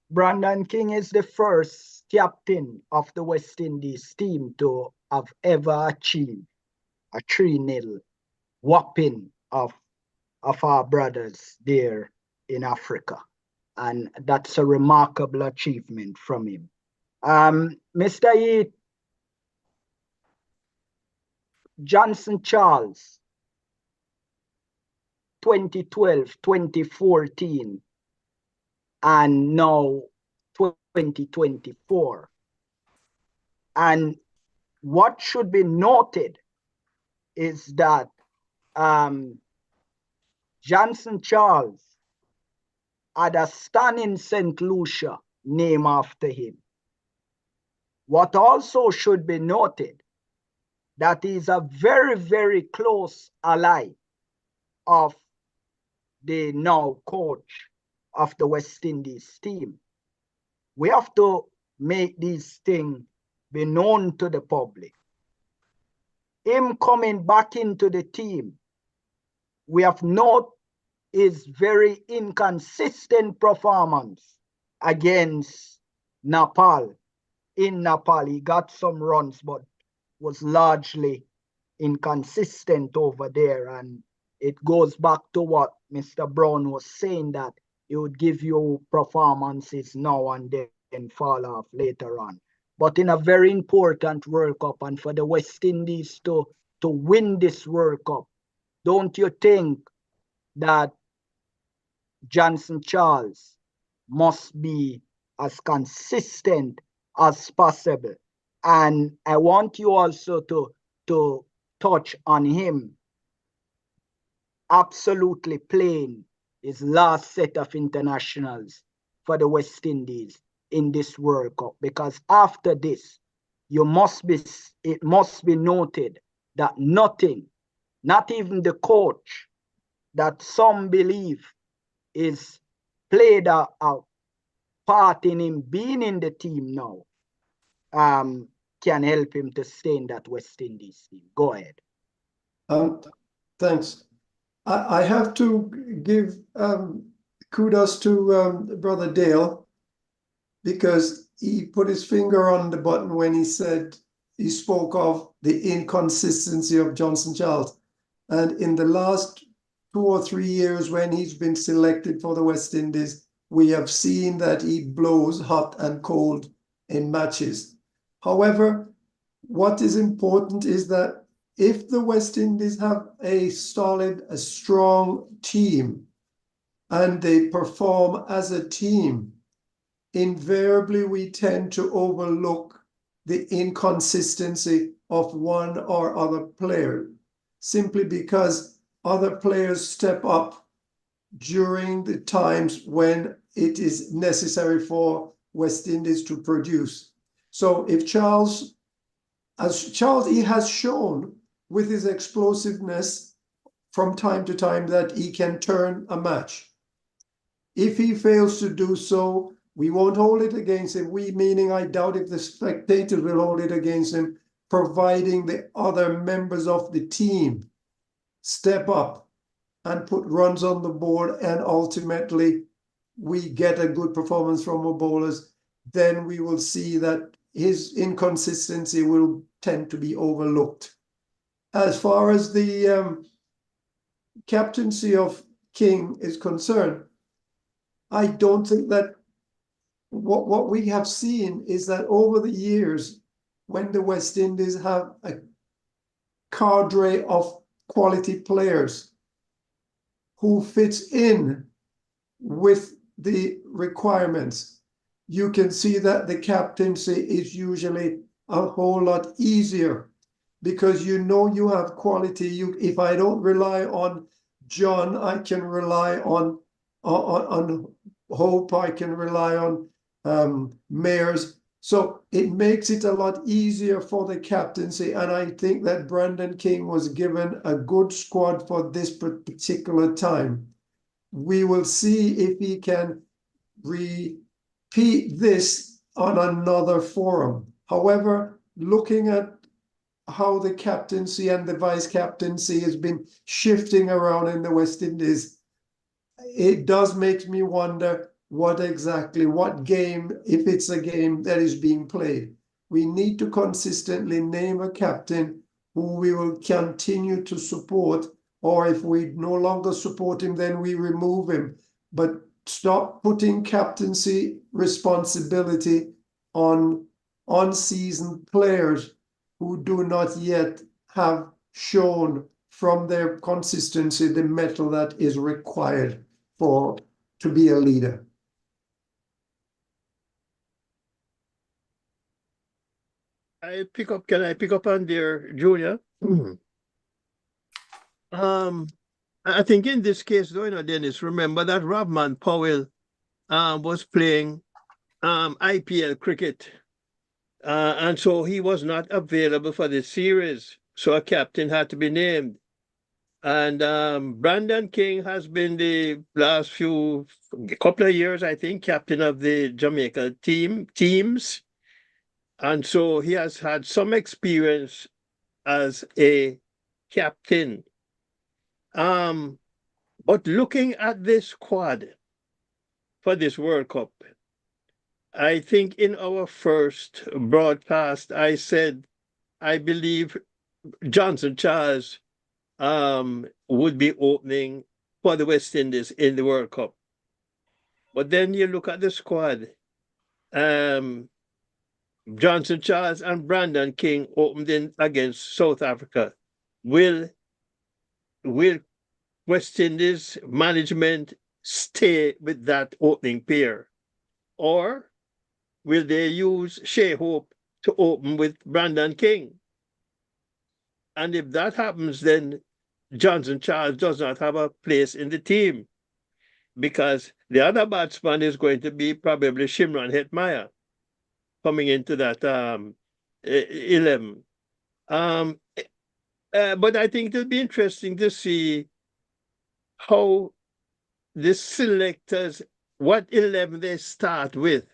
S1: Brandon King is the first captain of the West Indies team to have ever achieved a 3-0 whopping of our brothers there in Africa. And that's a remarkable achievement from him. Mr. Heath, Johnson Charles, 2012, 2014, and now 2024. And what should be noted is that Johnson Charles had a stand in St. Lucia named after him. What also should be noted that he's a very, very close ally of the now coach of the West Indies team. We have to make these things be known to the public. Him coming back into the team, we have noted his very inconsistent performance against Nepal. In Nepal, he got some runs, but was largely inconsistent over there. And it goes back to what Mr. Brown was saying, that he would give you performances now and then fall off later on. But in a very important World Cup, and for the West Indies to win this World Cup, don't you think that Johnson Charles must be as consistent as possible? And I want you also to touch on him absolutely playing his last set of internationals for the West Indies in this World Cup, because after this, it must be noted that nothing, not even the coach that some believe is played a part in him being in the team now, can help him to stay in that West Indies team. Go ahead.
S4: Thanks. I have to give kudos to Brother Dale, because he put his finger on the button when he spoke of the inconsistency of Johnson Charles. And in the last 2 or 3 years when he's been selected for the West Indies, we have seen that he blows hot and cold in matches. However, what is important is that if the West Indies have a strong team, and they perform as a team, invariably we tend to overlook the inconsistency of one or other player, simply because other players step up during the times when it is necessary for West Indies to produce. So if Charles, he has shown with his explosiveness from time to time that he can turn a match. If he fails to do so, we won't hold it against him. We, meaning I doubt if the spectators will hold it against him, providing the other members of the team step up and put runs on the board, and ultimately we get a good performance from our bowlers, then we will see that his inconsistency will tend to be overlooked. As far as the captaincy of King is concerned, I don't think that what we have seen is that over the years, when the West Indies have a cadre of quality players who fits in with the requirements, you can see that the captaincy is usually a whole lot easier, because you know you have quality. If I don't rely on John, I can rely on Hope, I can rely on Mayers. So it makes it a lot easier for the captaincy, and I think that Brandon King was given a good squad for this particular time. We will see if he can repeat this on another forum. However, looking at how the captaincy and the vice captaincy has been shifting around in the West Indies, it does make me wonder what game, if it's a game that is being played. We need to consistently name a captain who we will continue to support, or if we no longer support him, then we remove him. But stop putting captaincy responsibility on unseasoned players who do not yet have shown from their consistency the mettle that is required to be a leader.
S3: Can I pick up on there, Junior? I think in this case, though, Dennis, remember that Robman Powell was playing IPL cricket. And so he was not available for the series. So a captain had to be named. And Brandon King has been the last couple of years, I think, captain of the Jamaica teams. And so he has had some experience as a captain. But looking at this squad for this World Cup, I think in our first broadcast, I said, I believe Johnson Charles would be opening for the West Indies in the World Cup. But then you look at the squad. Johnson Charles and Brandon King opened in against South Africa. Will West Indies management stay with that opening pair? Or will they use Shea Hope to open with Brandon King? And if that happens, then Johnson Charles does not have a place in the team, because the other batsman is going to be probably Shimron Hetmyer coming into that 11. But I think it'll be interesting to see how the selectors, what 11 they start with.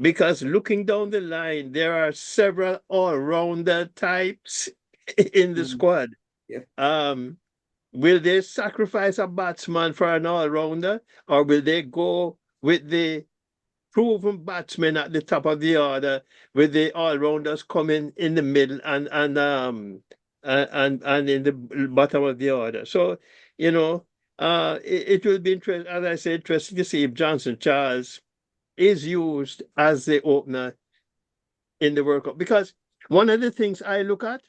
S3: Because looking down the line, there are several all-rounder types in the squad.
S6: Yeah.
S3: Will they sacrifice a batsman for an all-rounder, or will they go with the proven batsmen at the top of the order, with the all-rounders coming in the middle and in the bottom of the order? So, it will be interesting, as I say, interesting to see if Johnson Charles is used as the opener in the World Cup. Because one of the things I look at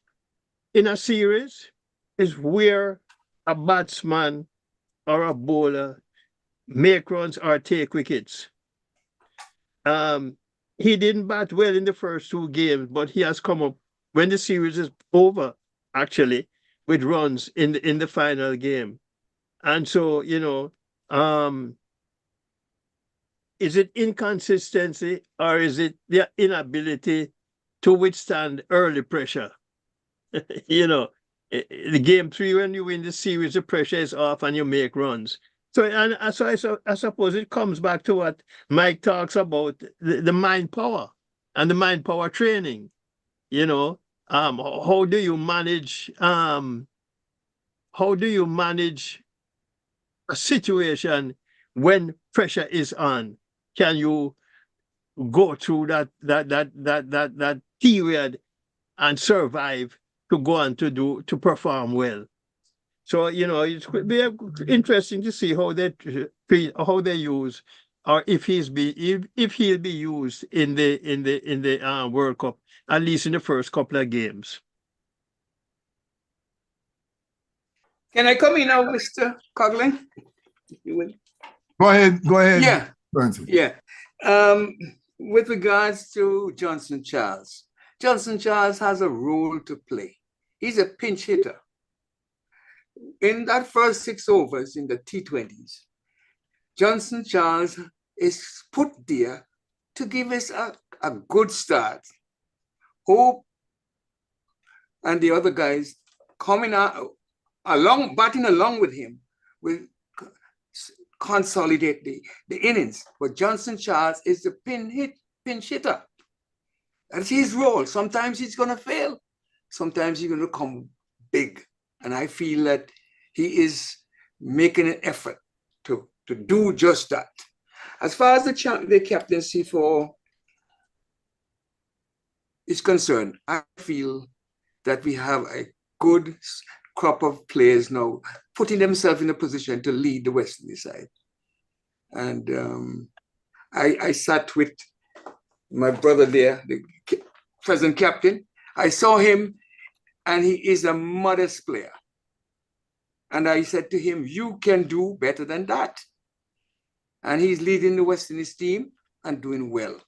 S3: in a series is where a batsman or a bowler make runs or take wickets. He didn't bat well in the first two games, but he has come up when the series is over, actually, with runs in the final game. And so, is it inconsistency or is it the inability to withstand early pressure? The game three, when you win the series, the pressure is off and you make runs. So, I suppose it comes back to what Mike talks about, the mind power and the mind power training. How do you manage a situation when pressure is on? Can you go through that period and survive to go on to perform well? So it could be interesting to see how they use, or if he'll be used in the World Cup, at least in the first couple of games.
S6: Can I come in now, Mr. Coughlin?
S2: Go ahead.
S6: Yeah.
S2: Francis.
S6: Yeah. With regards to Johnson Charles has a role to play. He's a pinch hitter. In that first 6 overs in the T20s, Johnson Charles is put there to give us a good start. Hope and the other guys coming out batting along with him will consolidate the innings. But Johnson Charles is the pinch hitter. That's his role. Sometimes he's going to fail. Sometimes he's going to come big. And I feel that he is making an effort to do just that. As far as the captaincy for is concerned, I feel that we have a good crop of players now putting themselves in a position to lead the West Indies side. And I sat with my brother there, the present captain. I saw him, and he is a modest player. And I said to him, you can do better than that. And he's leading the West Indies team and doing well.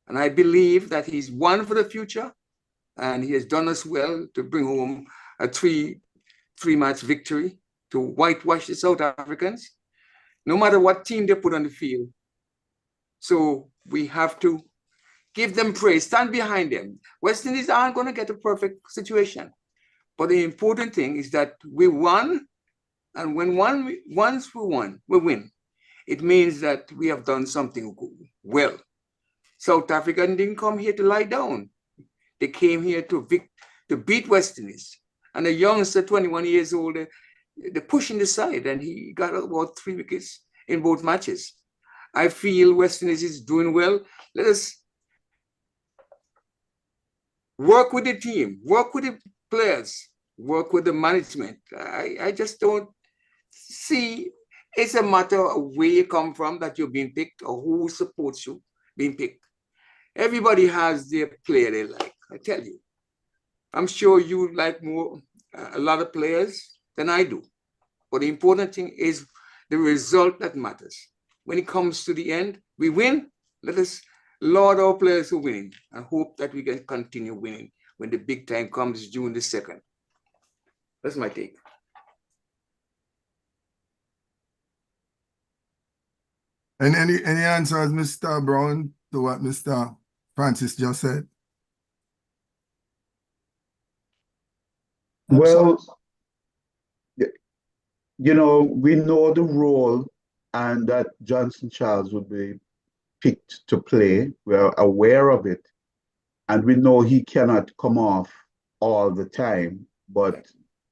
S6: And I believe that he's one for the future, and he has done us well to bring home a three-match victory to whitewash the South Africans, no matter what team they put on the field. So we have to give them praise, stand behind them. West Indies aren't going to get a perfect situation. But the important thing is that we won, and once we won, we win. It means that we have done something well. South Africa didn't come here to lie down. They came here to beat West Indies. And a youngster, 21 years old, they pushed him aside, and he got about 3 wickets in both matches. I feel West Indies is doing well. Let us work with the team, work with the players, work with the management. I just don't see it's a matter of where you come from that you're being picked or who supports you being picked. Everybody has their player they like, I tell you. I'm sure you like a lot of players than I do. But the important thing is the result that matters. When it comes to the end, we win. Let us laud our players who win and hope that we can continue winning when the big time comes June the 2nd. That's my take.
S2: And any answers, Mr. Brown, to what Mr. Francis just said?
S5: Well, we know the role and that Johnson Charles would be picked to play. We're aware of it. And we know he cannot come off all the time, but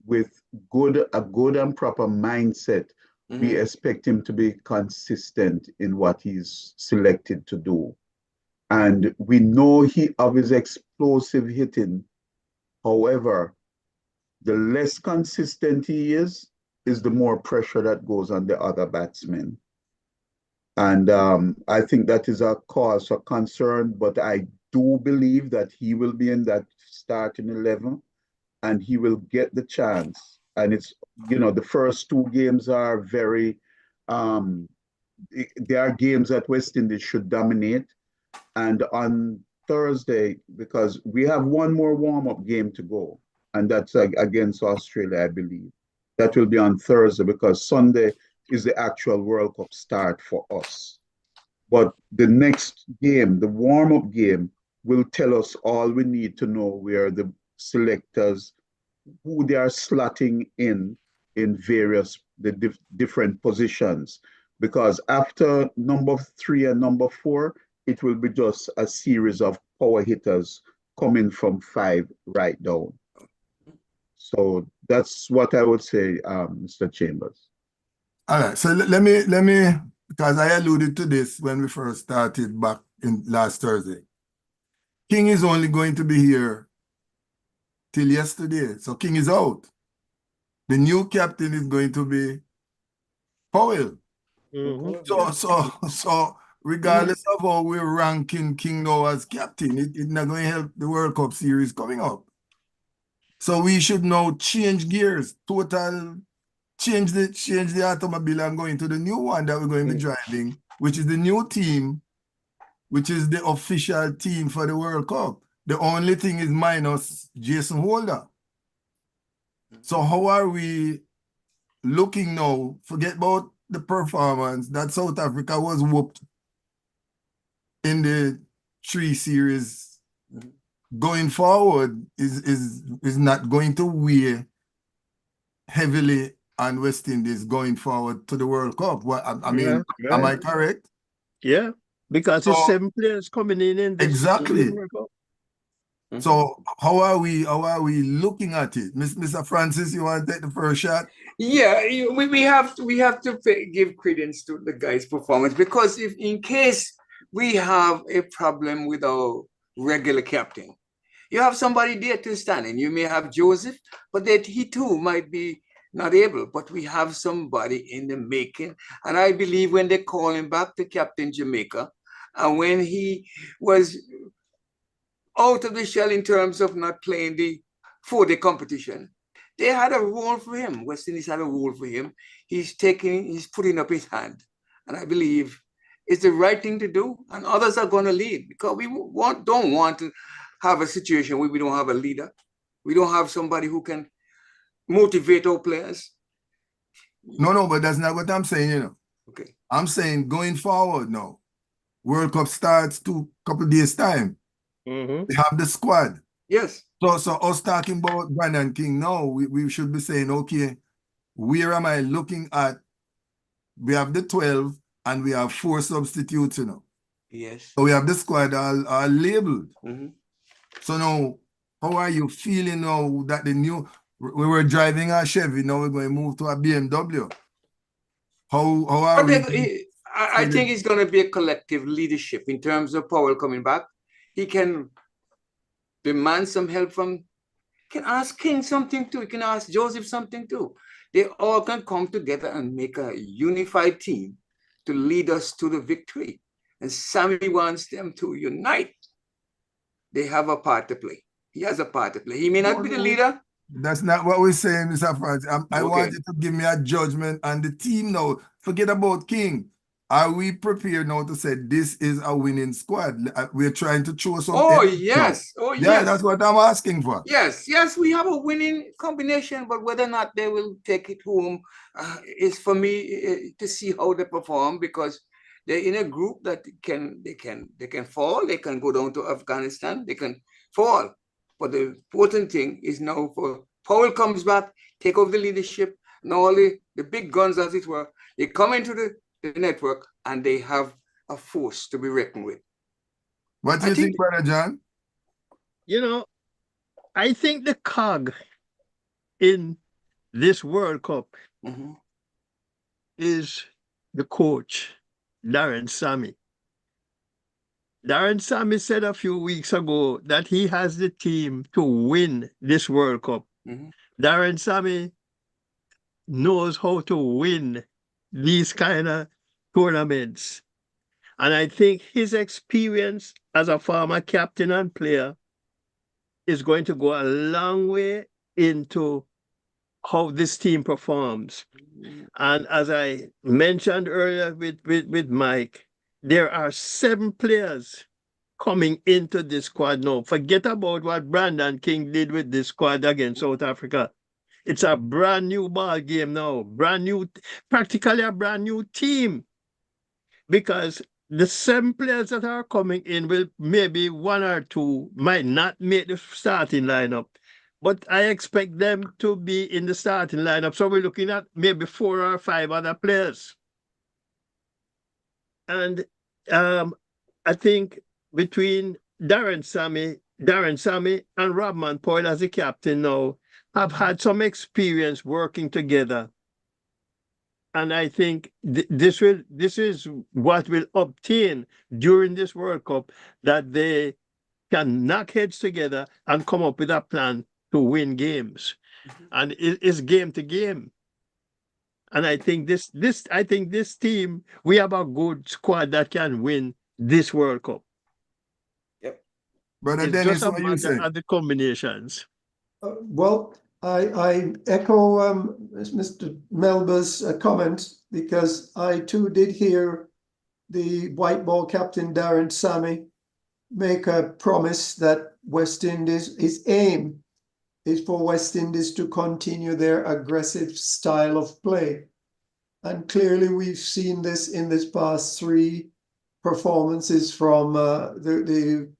S5: with a good and proper mindset, we expect him to be consistent in what he's selected to do. And we know of his explosive hitting. However, the less consistent he is the more pressure that goes on the other batsmen. And I think that is a cause for concern, but I do believe that he will be in that starting 11 and he will get the chance. And it's, the first 2 games are very there are games that West Indies should dominate. And on Thursday, because we have one more warm-up game to go, and that's against Australia, I believe. That will be on Thursday because Sunday is the actual World Cup start for us. But the next game, the warm-up game, will tell us all we need to know where the selectors, who they are slotting in various different positions. Because after number 3 and number 4, it will be just a series of power hitters coming from 5 right down. So that's what I would say, Mr. Chambers.
S2: All right, so let me, because I alluded to this when we first started back in last Thursday. King is only going to be here till yesterday, so King is out. The new captain is going to be Powell. So regardless of how we're ranking King now as captain, it's not going to help the World Cup series coming up. So we should now change gears, change the automobile and go into the new one that we're going to be driving, which is the new team, which is the official team for the World Cup. The only thing is minus Jason Holder. So how are we looking now? Forget about the performance that South Africa was whooped in the 3 series. Going forward is not going to weigh heavily on West Indies going forward to the World Cup. Well, I mean, am I correct?
S3: Yeah, because it's 7 players coming in this
S2: exactly.
S3: World Cup.
S2: So how are we looking at it? Mr. Francis, you want to take the first shot?
S6: Yeah, we have to give credence to the guy's performance, because if in case we have a problem with our regular captain, you have somebody there to stand in. You may have Joseph, but that he too might be not able. But we have somebody in the making, and I believe when they call him back to Captain Jamaica, and when he was out of the shell in terms of not playing the 4-day competition, they had a role for him. West Indies had a role for him. He's putting up his hand. And I believe it's the right thing to do. And others are going to lead, because we don't want to have a situation where we don't have a leader. We don't have somebody who can motivate our players.
S2: No, but that's not what I'm saying, you know.
S6: Okay.
S2: I'm saying going forward now, World Cup starts couple days time. We have the squad.
S6: Yes.
S2: So us talking about Brandon King now, we should be saying, okay, where am I looking at? We have the 12 and we have 4 substitutes, you know.
S6: Yes.
S2: So we have the squad all labeled. So now, how are you feeling now that we were driving a Chevy, now we're going to move to a BMW? How are we?
S6: I think it's going to be a collective leadership in terms of Powell coming back. He can demand some help from, can ask King something too. He can ask Joseph something too. They all can come together and make a unified team to lead us to the victory. And Sammy wants them to unite. They have a part to play. He has a part to play. He may not be the leader.
S2: That's not what we're saying, Mr. Francis. I want you to give me a judgment on the team now. Forget about King. Are we prepared now to say this is a winning squad? We're trying to choose some.
S6: Oh, yes. Oh, yes.
S2: Yeah, that's what I'm asking for.
S6: Yes, we have a winning combination, but whether or not they will take it home is for me to see how they perform, because they're in a group that they can fall, they can go down to Afghanistan, they can fall. But the important thing is now for Powell comes back, take over the leadership, and all the big guns, as it were, they come into the network and they have a force to be reckoned with.
S2: What do you think, Brother John?
S3: You know, I think the cog in this World Cup is the coach, Darren Sammy. Darren Sammy said a few weeks ago that he has the team to win this World Cup. Darren Sammy knows how to win these kind of tournaments. And I think his experience as a former captain and player is going to go a long way into how this team performs. And as I mentioned earlier with Mike, there are 7 players coming into this squad now. Forget about what Brandon King did with this squad against South Africa. It's a brand new ball game now, practically a brand new team, because the 7 players that are coming in will maybe 1 or 2 might not make the starting lineup, but I expect them to be in the starting lineup. So we're looking at maybe 4 or 5 other players. And I think between Darren Sammy and Robman Powell as the captain now have had some experience working together. And I think this is what will obtain during this World Cup, that they can knock heads together and come up with a plan to win games. And it's game to game. And I think this team, we have a good squad that can win this World Cup.
S6: Yep.
S2: Brother
S3: It's
S2: Dennis,
S3: just a
S2: what you
S3: matter
S2: say?
S3: of the combinations.
S4: Well, I echo Mr. Melba's comment, because I too did hear the white ball captain Darren Sammy make a promise that West Indies, his aim is for West Indies to continue their aggressive style of play. And clearly we've seen this in this past 3 performances from the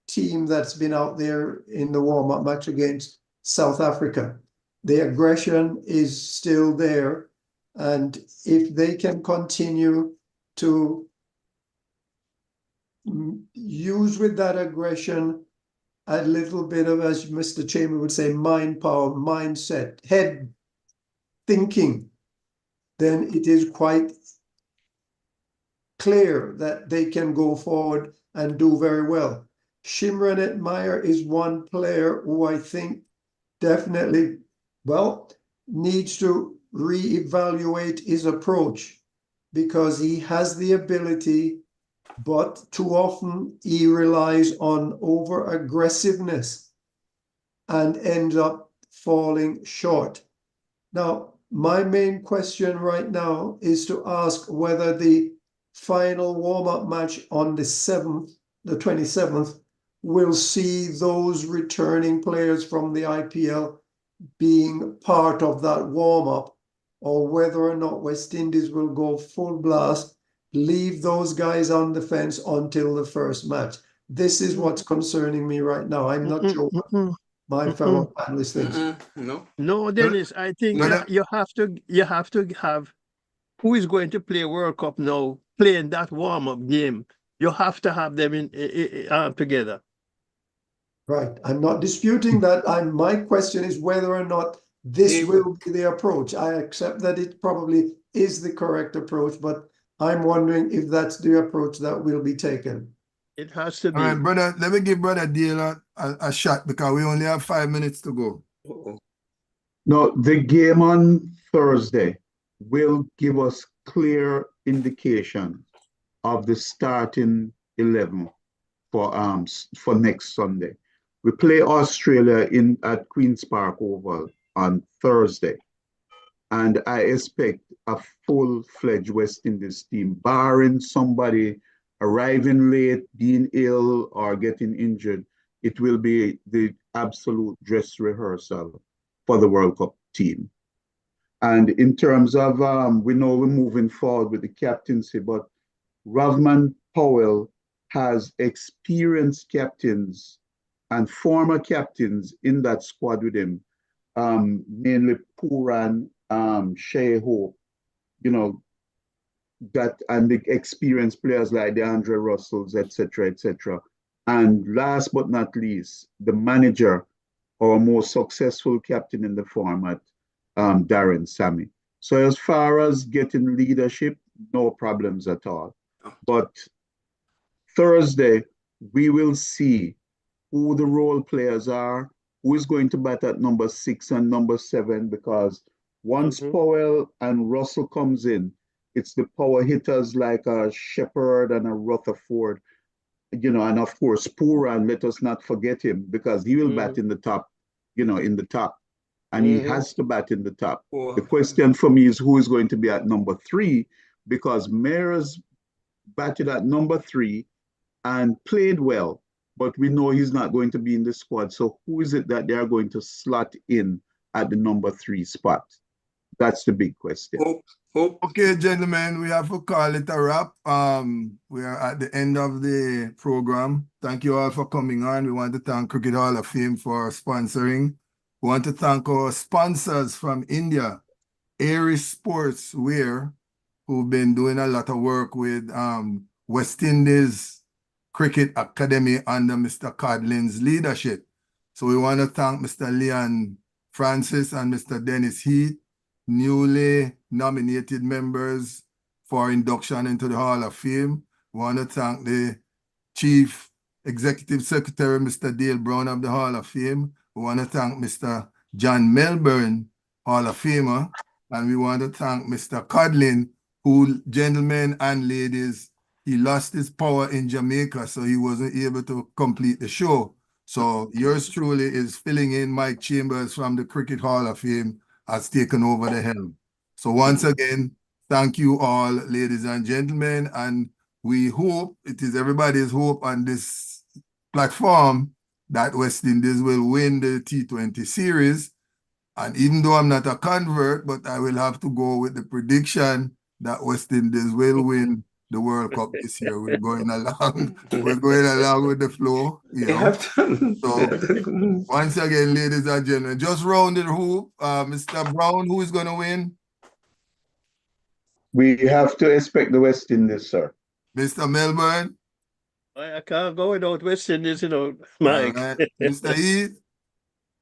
S4: team that's been out there in the warm-up match against South Africa. The aggression is still there. And if they can continue to use with that aggression a little bit of, as Mr. Chamber would say, mind power, mindset, head thinking, then it is quite clear that they can go forward and do very well. Shimron Meyer is one player who I think definitely, well, needs to reevaluate his approach, because he has the ability, but too often he relies on over aggressiveness and ends up falling short. Now, my main question right now is to ask whether the final warm-up match on the 27th, will see those returning players from the IPL being part of that warm-up, or whether or not West Indies will go full blast, leave those guys on the fence until the first match. This is what's concerning me right now. I'm not sure what my fellow panelists think.
S3: No, Dennis, I think you have to have who is going to play World Cup now playing that warm-up game. You have to have them in together.
S4: Right. I'm not disputing that. My question is whether or not this will be the approach. I accept that it probably is the correct approach, but I'm wondering if that's the approach that will be taken.
S3: It has to be.
S2: All right, brother, let me give Brother Dale a shot, because we only have 5 minutes to go.
S5: No, the game on Thursday will give us clear indication of the starting 11 for next Sunday. We play Australia at Queen's Park Oval on Thursday, and I expect a full-fledged West Indies team, barring somebody arriving late, being ill, or getting injured. It will be the absolute dress rehearsal for the World Cup team. And in terms of, we know we're moving forward with the captaincy, but Robman Powell has experienced captains and former captains in that squad with him, mainly Pooran, Shea Hope, and the experienced players like the Andre Russells, etc., etc. And last but not least, the manager, our most successful captain in the format, Darren Sammy. So as far as getting leadership, no problems at all. But Thursday, we will see who the role players are, who is going to bat at number 6 and number 7, because once Powell and Russell comes in, it's the power hitters like a Shepherd and a Rutherford, and of course Pooran, let us not forget him, because he will bat in the top, in the top. and he has to bat in the top.
S6: Oh,
S5: The question for me is who is going to be at number 3, because Mayer's batted at number 3 and played well, but we know he's not going to be in the squad. So who is it that they are going to slot in at the number 3 spot? That's the big question.
S6: Hope.
S2: Okay, gentlemen, we have to call it a wrap. We are at the end of the program. Thank you all for coming on. We want to thank Cricket Hall of Fame for sponsoring. We want to thank our sponsors from India, Aries Sportswear, who've been doing a lot of work with West Indies Cricket Academy under Mr. Codlin's leadership. So we want to thank Mr. Leon Francis and Mr. Dennis Heath, newly nominated members for induction into the Hall of Fame. We want to thank the Chief Executive Secretary, Mr. Dale Brown of the Hall of Fame. We want to thank Mr. John Melbourne, Hall of Famer. And we want to thank Mr. Codlin, who, gentlemen and ladies, he lost his power in Jamaica, so he wasn't able to complete the show. So yours truly is filling in. Mike Chambers from the Cricket Hall of Fame has taken over the helm. So once again, thank you all, ladies and gentlemen, and we hope, it is everybody's hope on this platform, that West Indies will win the T20 series. And even though I'm not a convert, but I will have to go with the prediction that West Indies will win the World Cup this year. We're going along. We're going along with the flow. You know? So once again, ladies and gentlemen, just round the hoop. Mr. Brown, who is going to win?
S5: We have to expect the West Indies, sir.
S2: Mr. Melbourne?
S3: I can't go without West Indies, you know, Mike.
S2: All right. Mr. Heath?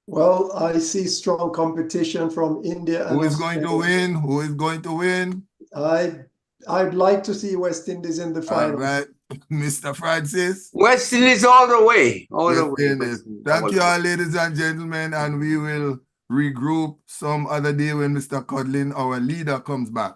S4: Well, I see strong competition from India.
S2: Who is going to win? Who is going to win?
S4: I'd like to see West Indies in the final.
S2: All right. Mr. Francis?
S6: West Indies all the way. All the way.
S2: Thank you all, ladies and gentlemen, and we will regroup some other day when Mr. Codlin, our leader, comes back.